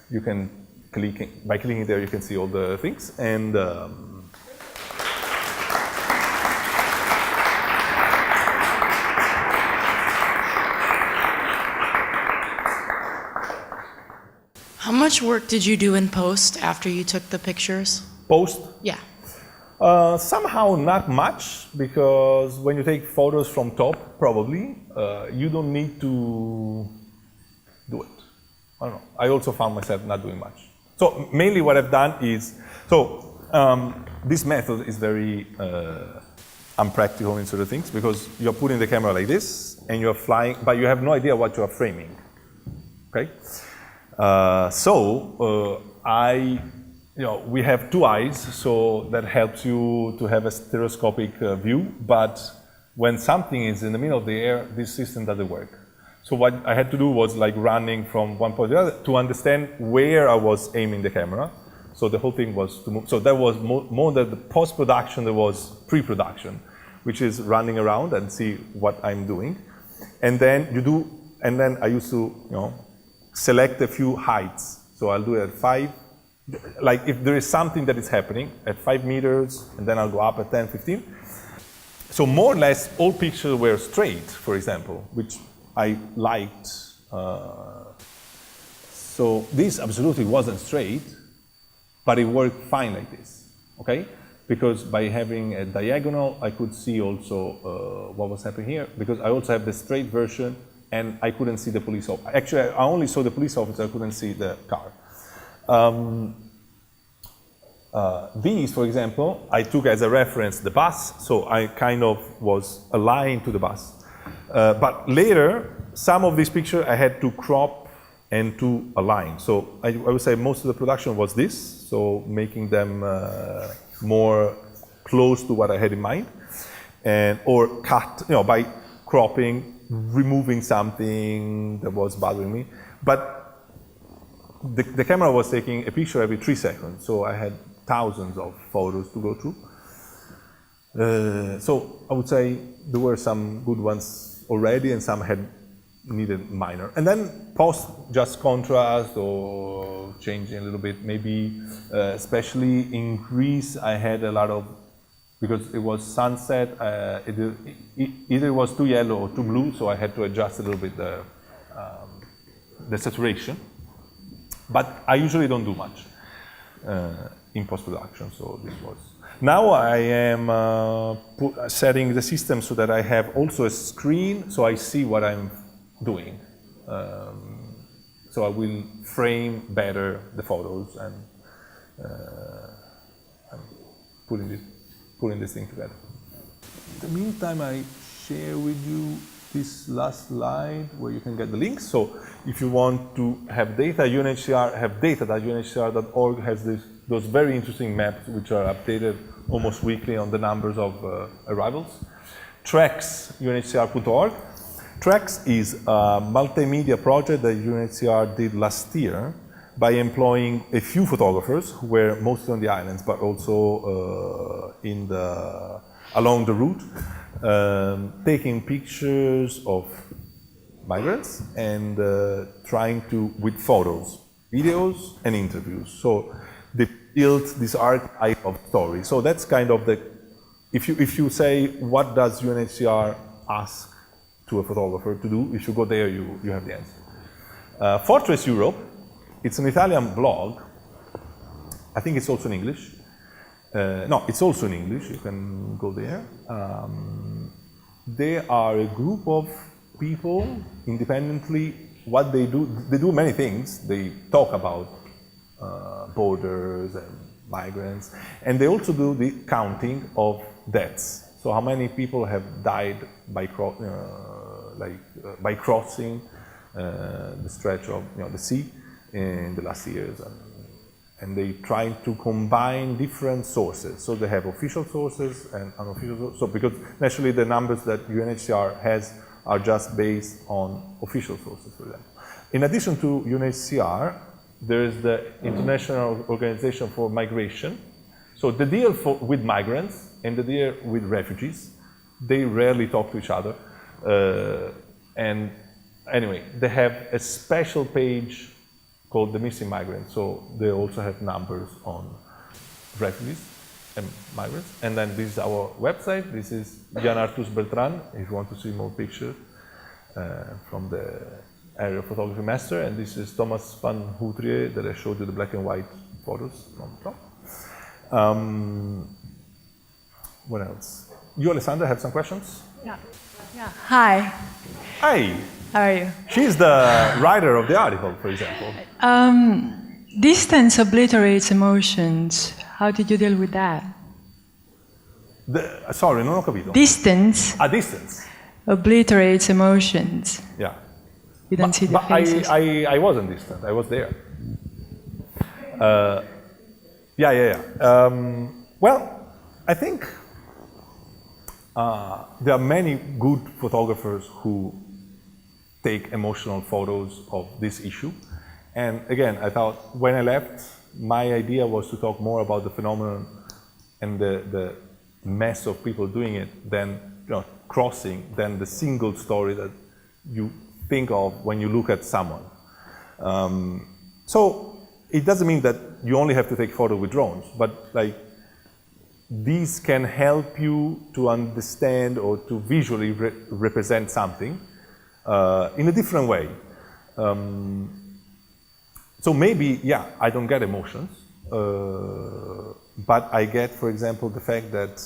You can by clicking there, you can see all the things, and how much work did you do in post after you took the pictures? Post? Yeah. Somehow not much, because when you take photos from top, probably, you don't need to do it. I don't know. I also found myself not doing much. So mainly what I've done is, this method is very unpractical in sort of things, because you're putting the camera like this, and you're flying, but you have no idea what you're framing, okay? We have two eyes, so that helps you to have a stereoscopic view, but when something is in the middle of the air, this system doesn't work. So what I had to do was like running from one point to the other to understand where I was aiming the camera. So the whole thing was to move. So that was more than the post-production, there was pre-production, which is running around and see what I'm doing. And then I used to, you know, select a few heights. So I'll do it at 5, like if there is something that is happening at 5 meters, and then I'll go up at 10, 15. So more or less all pictures were straight, for example, which I liked. So this absolutely wasn't straight, but it worked fine like this, okay? Because by having a diagonal, I could see also what was happening here, because I also have the straight version, and I couldn't see the police officer. Actually, I only saw the police officer, I couldn't see the car. These, for example, I took as a reference the bus, so I kind of was aligned to the bus. But later, some of these pictures I had to crop and to align. So I would say most of the production was this, so making them more close to what I had in mind. and or cut, by cropping, removing something that was bothering me. But the camera was taking a picture every 3 seconds, so I had thousands of photos to go through. So I would say there were some good ones already, and some had needed minor. And then post just contrast or changing a little bit, maybe especially in Greece I had a lot of, because it was sunset, either it was too yellow or too blue, so I had to adjust a little bit the saturation. But I usually don't do much in post-production, so this was. Now I am setting the system so that I have also a screen, so I see what I'm doing. So I will frame better the photos and putting this thing together. In the meantime, I share with you this last slide where you can get the links. So if you want to have data, UNHCR have data.unhcr.org has those very interesting maps which are updated almost weekly on the numbers of arrivals. Tracks, UNHCR.org. Tracks is a multimedia project that UNHCR did last year by employing a few photographers who were mostly on the islands, but also along the route, taking pictures of migrants and trying to, with photos, videos, and interviews. So they built this archive of stories. So that's kind of the, if you say, what does UNHCR ask to a photographer to do? If you go there, you have the answer. Fortress Europe, it's an Italian blog. I think it's also in English. No, it's also in English. You can go there. They are a group of people independently. What they do many things. They talk about borders and migrants, and they also do the counting of deaths. So how many people have died by crossing the stretch of the sea in the last years, and they try to combine different sources. So they have official sources and unofficial sources. So because naturally the numbers that UNHCR has are just based on official sources for them. In addition to UNHCR, there is the International Organization for Migration. So the deal with migrants and the deal with refugees, they rarely talk to each other. And anyway, they have a special page called the Missing Migrants. So they also have numbers on refugees and migrants. And then this is our website. This is Jan Artus Beltran, if you want to see more pictures from the area of photography master. And this is Thomas van Houtrier that I showed you the black and white photos from. What else? You, Alessandra, have some questions? Yeah. Hi. Hi. How are you? She's the writer of the article, for example. Distance obliterates emotions. How did you deal with that? Sorry, non ho capito. Distance. Distance. Obliterates emotions. Yeah. You don't see the faces. I wasn't distant. I was there. Yeah. Well, I think there are many good photographers who take emotional photos of this issue. And again, I thought when I left, my idea was to talk more about the phenomenon and the mess of people doing it than crossing, than the single story that you think of when you look at someone. So it doesn't mean that you only have to take photos with drones, but like these can help you to understand or to visually represent something in a different way. So maybe, yeah, I don't get emotions, but I get, for example, the fact that,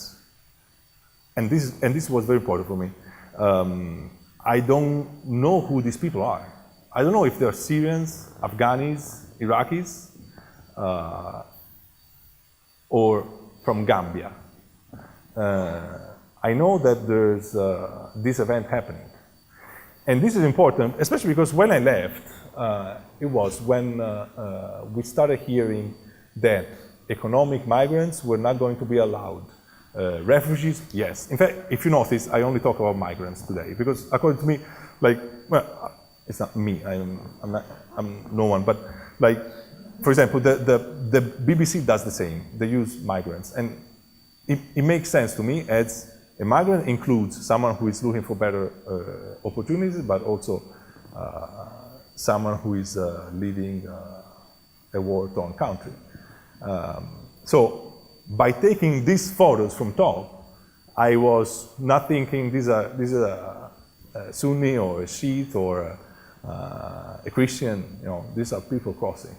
and this was very important for me, I don't know who these people are. I don't know if they're Syrians, Afghanis, Iraqis, or from Gambia. I know that there's this event happening. And this is important, especially because when I left, it was when we started hearing that economic migrants were not going to be allowed Refugees, yes. In fact, if you notice, I only talk about migrants today because, according to me, like, well, it's not me. I'm no one. But like, for example, the BBC does the same. They use migrants, and it makes sense to me as a migrant includes someone who is looking for better opportunities, but also someone who is leaving a war-torn country. So by taking these photos from top, I was not thinking this is a Sunni or a Shiite or a Christian. You know, these are people crossing.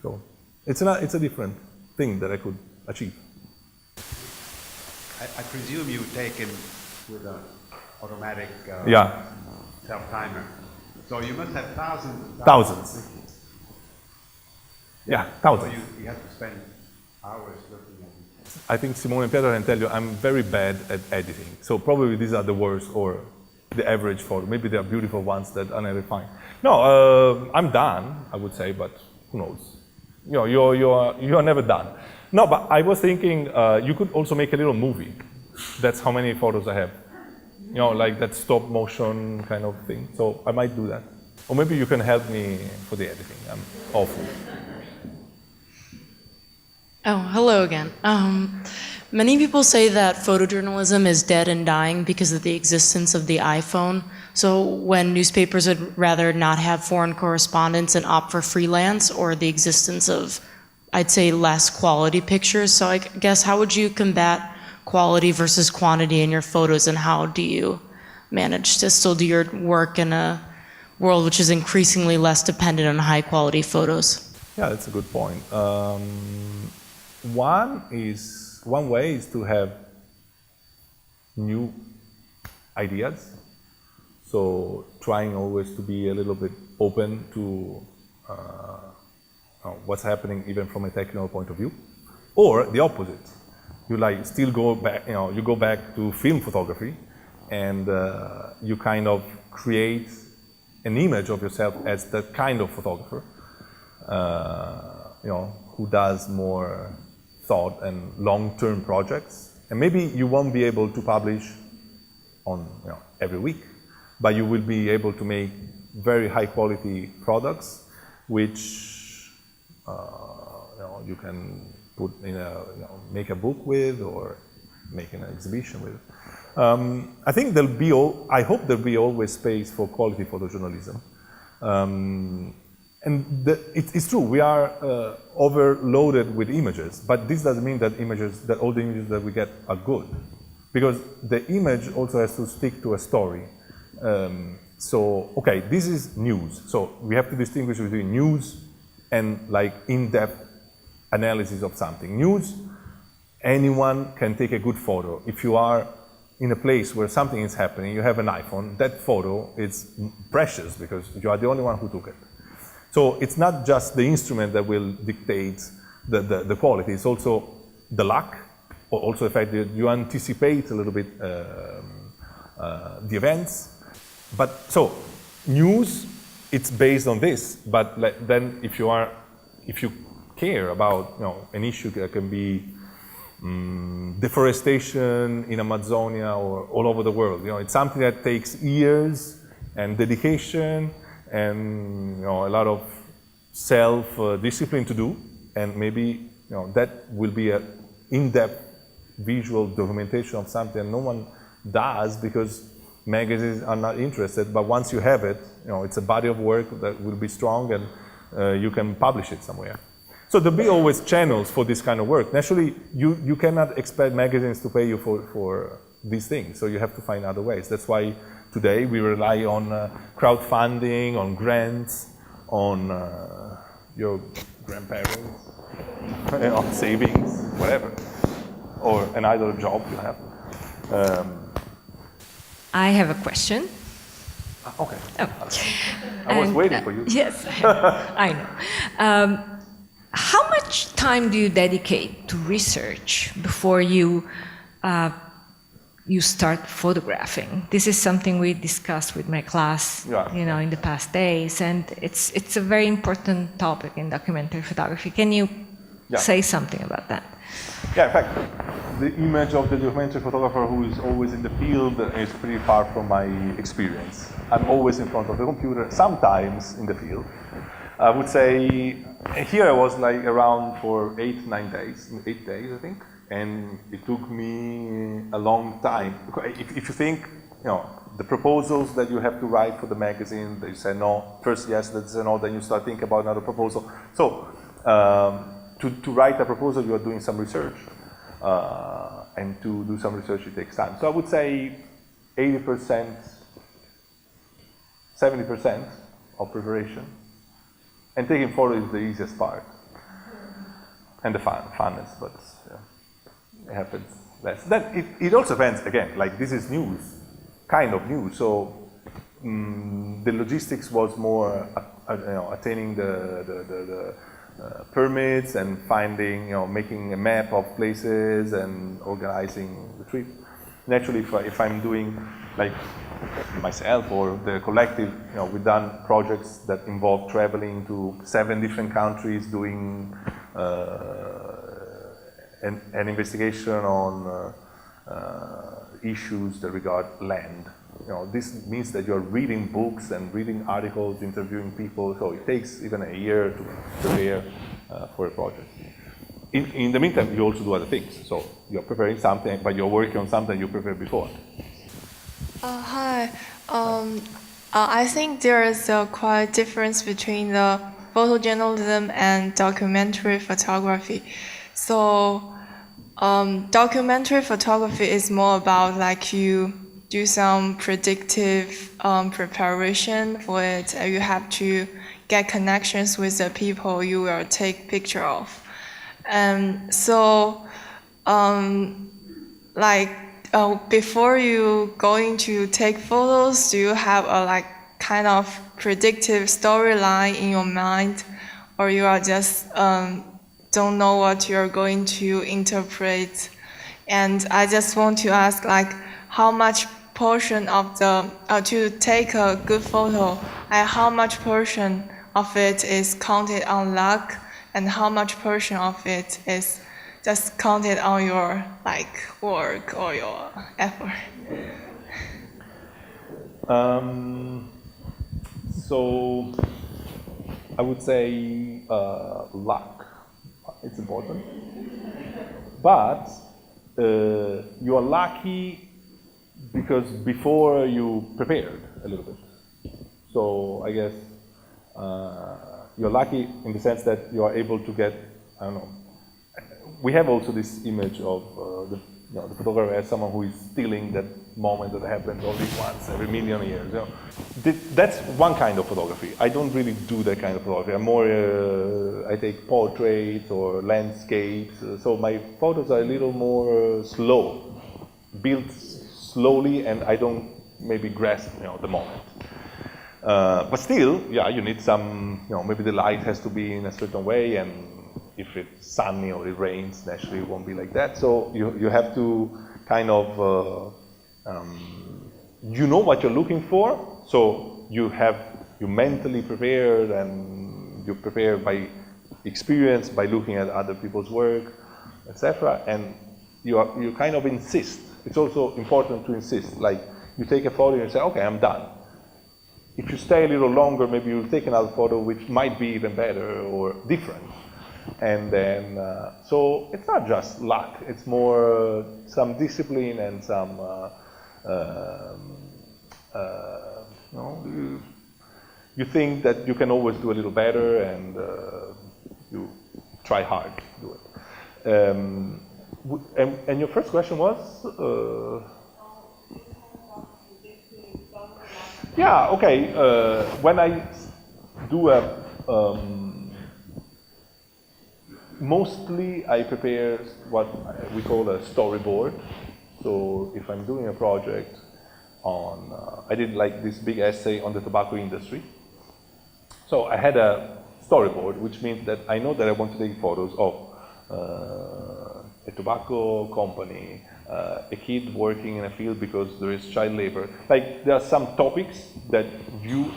So it's a different thing that I could achieve. I presume you've taken with an automatic self-timer. So you must have Thousands. Yeah, thousands. So you have to spend hours looking at it. I think Simone and Pietra can tell you I'm very bad at editing. So probably these are the worst or the average photo. Maybe there are beautiful ones that are never fine. No, I'm done, I would say, but who knows? You know, you are never done. No, but I was thinking you could also make a little movie. That's how many photos I have. You know, like that stop motion kind of thing. So I might do that. Or maybe you can help me for the editing. I'm awful. Oh, hello again. Many people say that photojournalism is dead and dying because of the existence of the iPhone. So when newspapers would rather not have foreign correspondents and opt for freelance, or the existence of, I'd say, less quality pictures. So I guess, how would you combat quality versus quantity in your photos, and how do you manage to still do your work in a world which is increasingly less dependent on high quality photos? Yeah, that's a good point. One way is to have new ideas. So trying always to be a little bit open to what's happening even from a technical point of view. Or the opposite. You like still go back, you go back to film photography and you kind of create an image of yourself as that kind of photographer, who does more thought and long-term projects. And maybe you won't be able to publish on every week, but you will be able to make very high-quality products, which you can put in make a book with or make an exhibition with. I think I hope there'll be always space for quality photojournalism. And it's true, we are overloaded with images, but this doesn't mean that all the images that we get are good, because the image also has to stick to a story. So, okay, this is news, so we have to distinguish between news and like in-depth analysis of something. News, anyone can take a good photo. If you are in a place where something is happening, you have an iPhone, that photo is precious because you are the only one who took it. So it's not just the instrument that will dictate the quality, it's also the luck, or also the fact that you anticipate a little bit the events. But so, news, it's based on this, but then if you care about an issue that can be deforestation in Amazonia or all over the world, it's something that takes years and dedication and a lot of self-discipline to do, and maybe that will be an in-depth visual documentation of something no one does because magazines are not interested. But once you have it, it's a body of work that will be strong, and you can publish it somewhere. So there'll be always channels for this kind of work. Naturally, you cannot expect magazines to pay you for these things, so you have to find other ways. That's why today we rely on crowdfunding, on grants, on your grandparents, on savings, whatever, or another job you have. I have a question. Okay. Oh. I was waiting for you. Yes, I know. How much time do you dedicate to research before you start photographing? This is something we discussed with my class, in the past days, and it's a very important topic in documentary photography. Can you say something about that? Yeah, in fact, the image of the documentary photographer who is always in the field is pretty far from my experience. I'm always in front of the computer, sometimes in the field. I would say here I was like around for 8 days I think, and it took me a long time. If you think, the proposals that you have to write for the magazine, that you say no, first yes, that's a no, then you start thinking about another proposal. So to write a proposal, you are doing some research, and to do some research, it takes time. So I would say 80%, 70% of preparation. And taking photos is the easiest part, and the funnest, but it happens less. It also depends, again, like this is news, kind of news, so the logistics was more, attaining the permits and finding, making a map of places and organizing the trip. Naturally, if I'm doing, like, myself or the collective, we've done projects that involve traveling to 7 different countries, doing an investigation on issues that regard land. This means that you're reading books and reading articles, interviewing people, so it takes even a year to prepare for a project. In the meantime, you also do other things. So you're preparing something, but you're working on something you prepared before. Hi. I think there is a quite difference between the photojournalism and documentary photography. So documentary photography is more about like you do some predictive preparation for it. You have to get connections with the people you will take picture of. And so before you going to take photos, do you have a kind of predictive storyline in your mind, or you are just don't know what you're going to interpret? And I just want to ask, how much portion of the to take a good photo, how much portion of it is counted on luck, and how much portion of it is just counted on your work or your effort? So I would say luck. It's important, but you are lucky because before you prepared a little bit. So I guess you're lucky in the sense that you are able to get, I don't know. We have also this image of the photographer as someone who is stealing that moment that happens only once every million years. That's one kind of photography. I don't really do that kind of photography. I'm more, I take portraits or landscapes. So my photos are a little more slow, built slowly, and I don't maybe grasp the moment. But still, you need some, maybe the light has to be in a certain way, and if it's sunny or it rains, naturally it won't be like that. So you have to kind of, you know what you're looking for, so you mentally prepared, and you prepare by experience, by looking at other people's work, etc. And you kind of insist. It's also important to insist. Like you take a photo and you say, okay, I'm done. If you stay a little longer, maybe you'll take another photo which might be even better or different. And then, so it's not just luck, it's more some discipline and some, you think that you can always do a little better, and you try hard to do it. And your first question was? Yeah, okay. When I do mostly I prepare what we call a storyboard. So if I'm doing a project on, I did like this big essay on the tobacco industry. So I had a storyboard, which means that I know that I want to take photos of a tobacco company, a kid working in a field because there is child labor. Like there are some topics that you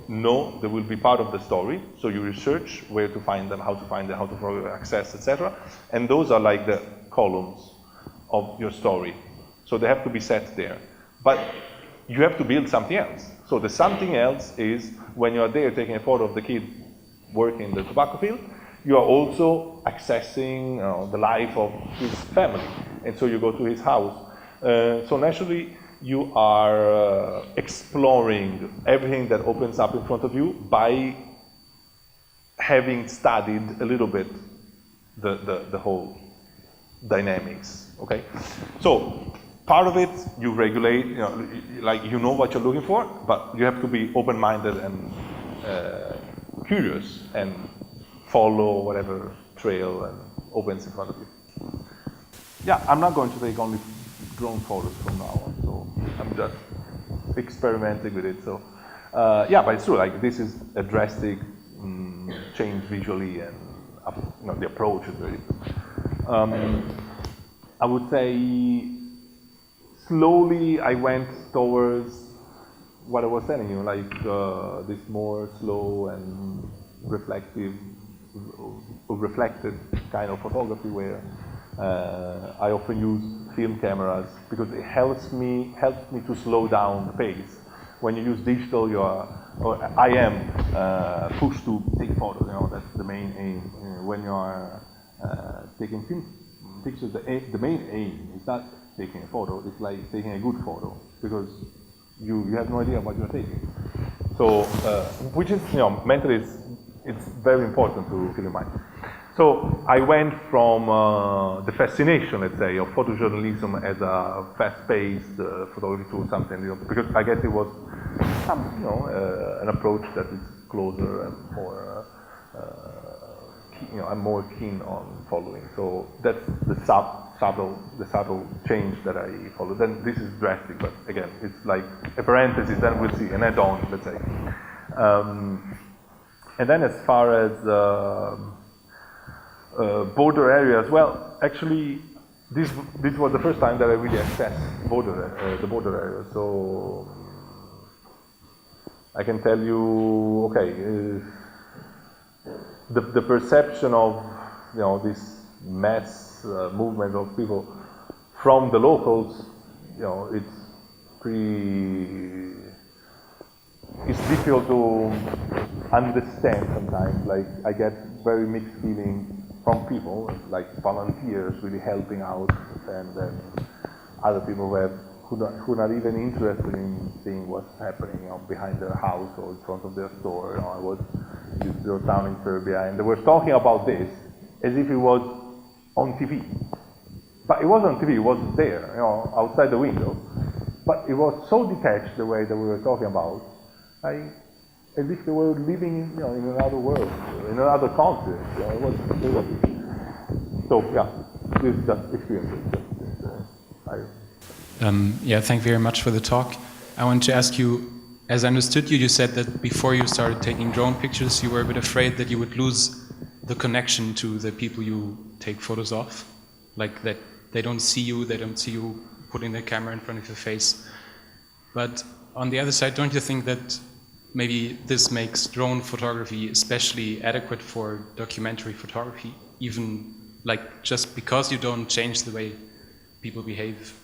know that will be part of the story, so you research where to find them, how to find them, how to access, etc. And those are like the columns of your story. So they have to be set there. But you have to build something else. So the something else is when you are there taking a photo of the kid working in the tobacco field, you are also accessing the life of his family. And so you go to his house. So naturally, you are exploring everything that opens up in front of you by having studied a little bit the whole dynamics, okay? So part of it, you regulate, like you know what you're looking for, but you have to be open-minded and curious and follow whatever trail and opens in front of you. Yeah, I'm not going to take only drone photos from now on, so I'm just experimenting with it. So yeah, but it's true, like this is a drastic change visually, and the approach is very I would say slowly I went towards what I was telling you, like this more slow and reflected kind of photography where I often use film cameras because it helps me to slow down the pace. When you use digital, I am pushed to take photos. That's the main aim. When you are taking film pictures, the main aim is not taking a photo. It's like taking a good photo because you have no idea what you're taking. So, which is mentally it's very important to keep in mind. So I went from the fascination, let's say, of photojournalism as a fast-paced photography to something, because I guess it was an approach that is closer and more, I'm more keen on following. So that's the subtle change that I follow. Then this is drastic, but again, it's like a parenthesis. Then we'll see an add-on, let's say. And then as far as border areas, well, actually, this was the first time that I really accessed the border areas. So I can tell you, okay, the perception of this mass movement of people from the locals, it's difficult to understand sometimes. Like I get very mixed feelings from people, like volunteers really helping out, and then other people who are not even interested in seeing what's happening behind their house or in front of their store. I was in this little town in Serbia, and they were talking about this as if it was on TV. But it wasn't on TV, it was there, outside the window. But it was so detached the way that we were talking about, as if they were living in another world, in another continent. So yeah, this is just experience. Yeah, thank you very much for the talk. I want to ask you, as I understood you, you said that before you started taking drone pictures, you were a bit afraid that you would lose the connection to the people you take photos of, like that they don't see you putting the camera in front of your face. But on the other side, don't you think that maybe this makes drone photography especially adequate for documentary photography, even like just because you don't change the way people behave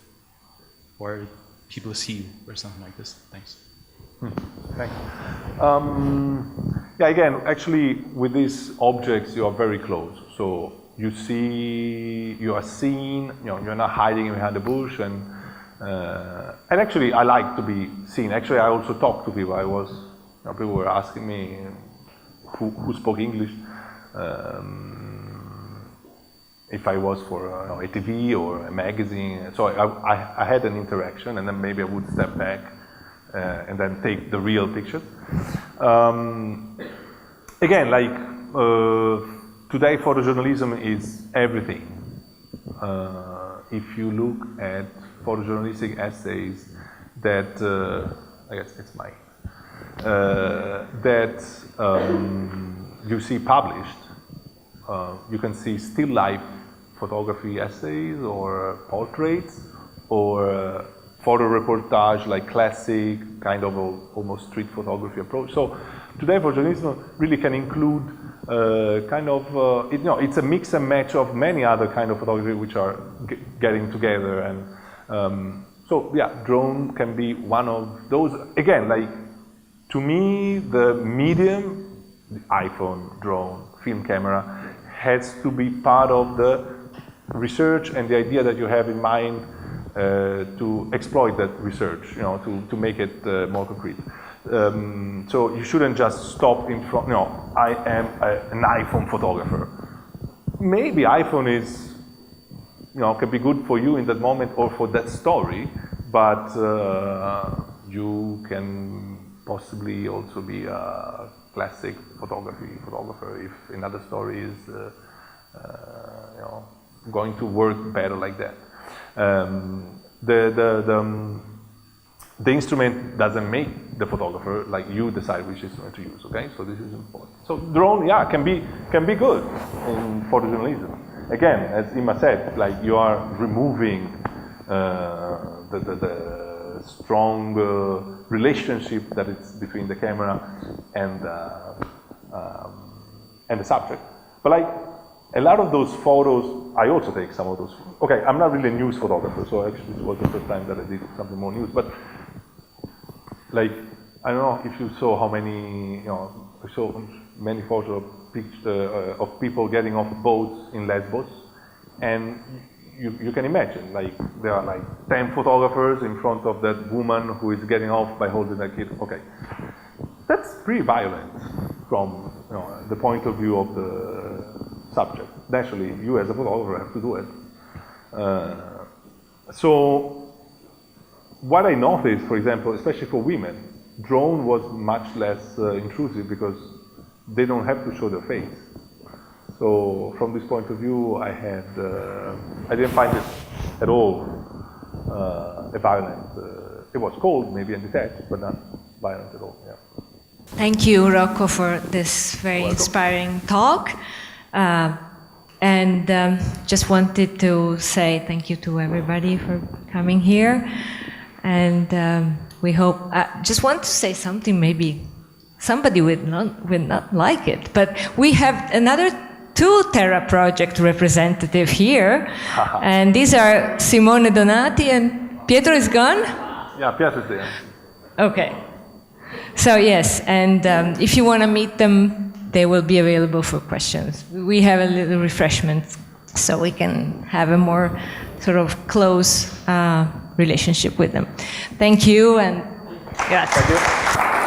or people see you or something like this? Thanks. Thanks. Yeah, again, actually with these objects you are very close. So you are seen, you're not hiding behind the bush, and actually I like to be seen. Actually I also talk to people. People were asking me who spoke English, if I was for a TV or a magazine. So I had an interaction, and then maybe I would step back and then take the real pictures. Again, like today photojournalism is everything. If you look at photojournalistic essays that, I guess it's mine, that you see published, you can see still life photography essays or portraits or photo reportage, like classic kind of almost street photography approach. So today photojournalism really can include it's a mix and match of many other kind of photography which are getting together. And so yeah, drone can be one of those. Again, like to me, the medium, the iPhone, drone, film camera, has to be part of the research and the idea that you have in mind to exploit that research, to make it more concrete. So you shouldn't just stop in front, I am an iPhone photographer. Maybe iPhone is, can be good for you in that moment or for that story, but you can possibly also be a classic photographer if another story is, going to work better like that. The instrument doesn't make the photographer, like you decide which instrument to use, okay? So this is important. So drone, yeah, can be good in photojournalism. Again, as Ima said, like you are removing the strong relationship that is between the camera and the subject. But like a lot of those photos, I also take some of those. Okay, I'm not really a news photographer, so actually this was the first time that I did something more news. But like, I don't know if you saw how many, I saw many photos of people getting off boats in Lesbos, and you can imagine, like, there are like 10 photographers in front of that woman who is getting off by holding that kid. Okay, that's pretty violent from the point of view of the subject. Naturally, you as a photographer have to do it. So what I noticed, for example, especially for women, drone was much less intrusive because they don't have to show their face. So from this point of view, I didn't find it at all violent. It was cold, maybe, and detached, but not violent at all. Yeah. Thank you, Rocco, for this very inspiring talk. And just wanted to say thank you to everybody for coming here. And we hope, just want to say something, maybe somebody will not like it, but we have another 2 TerraProject representatives here. And these are Simone Donati and Pietra is gone? Yeah, Pietra is there. Okay. So yes, and if you want to meet them, they will be available for questions. We have a little refreshment so we can have a more sort of close relationship with them. Thank you and grazie. Thank you.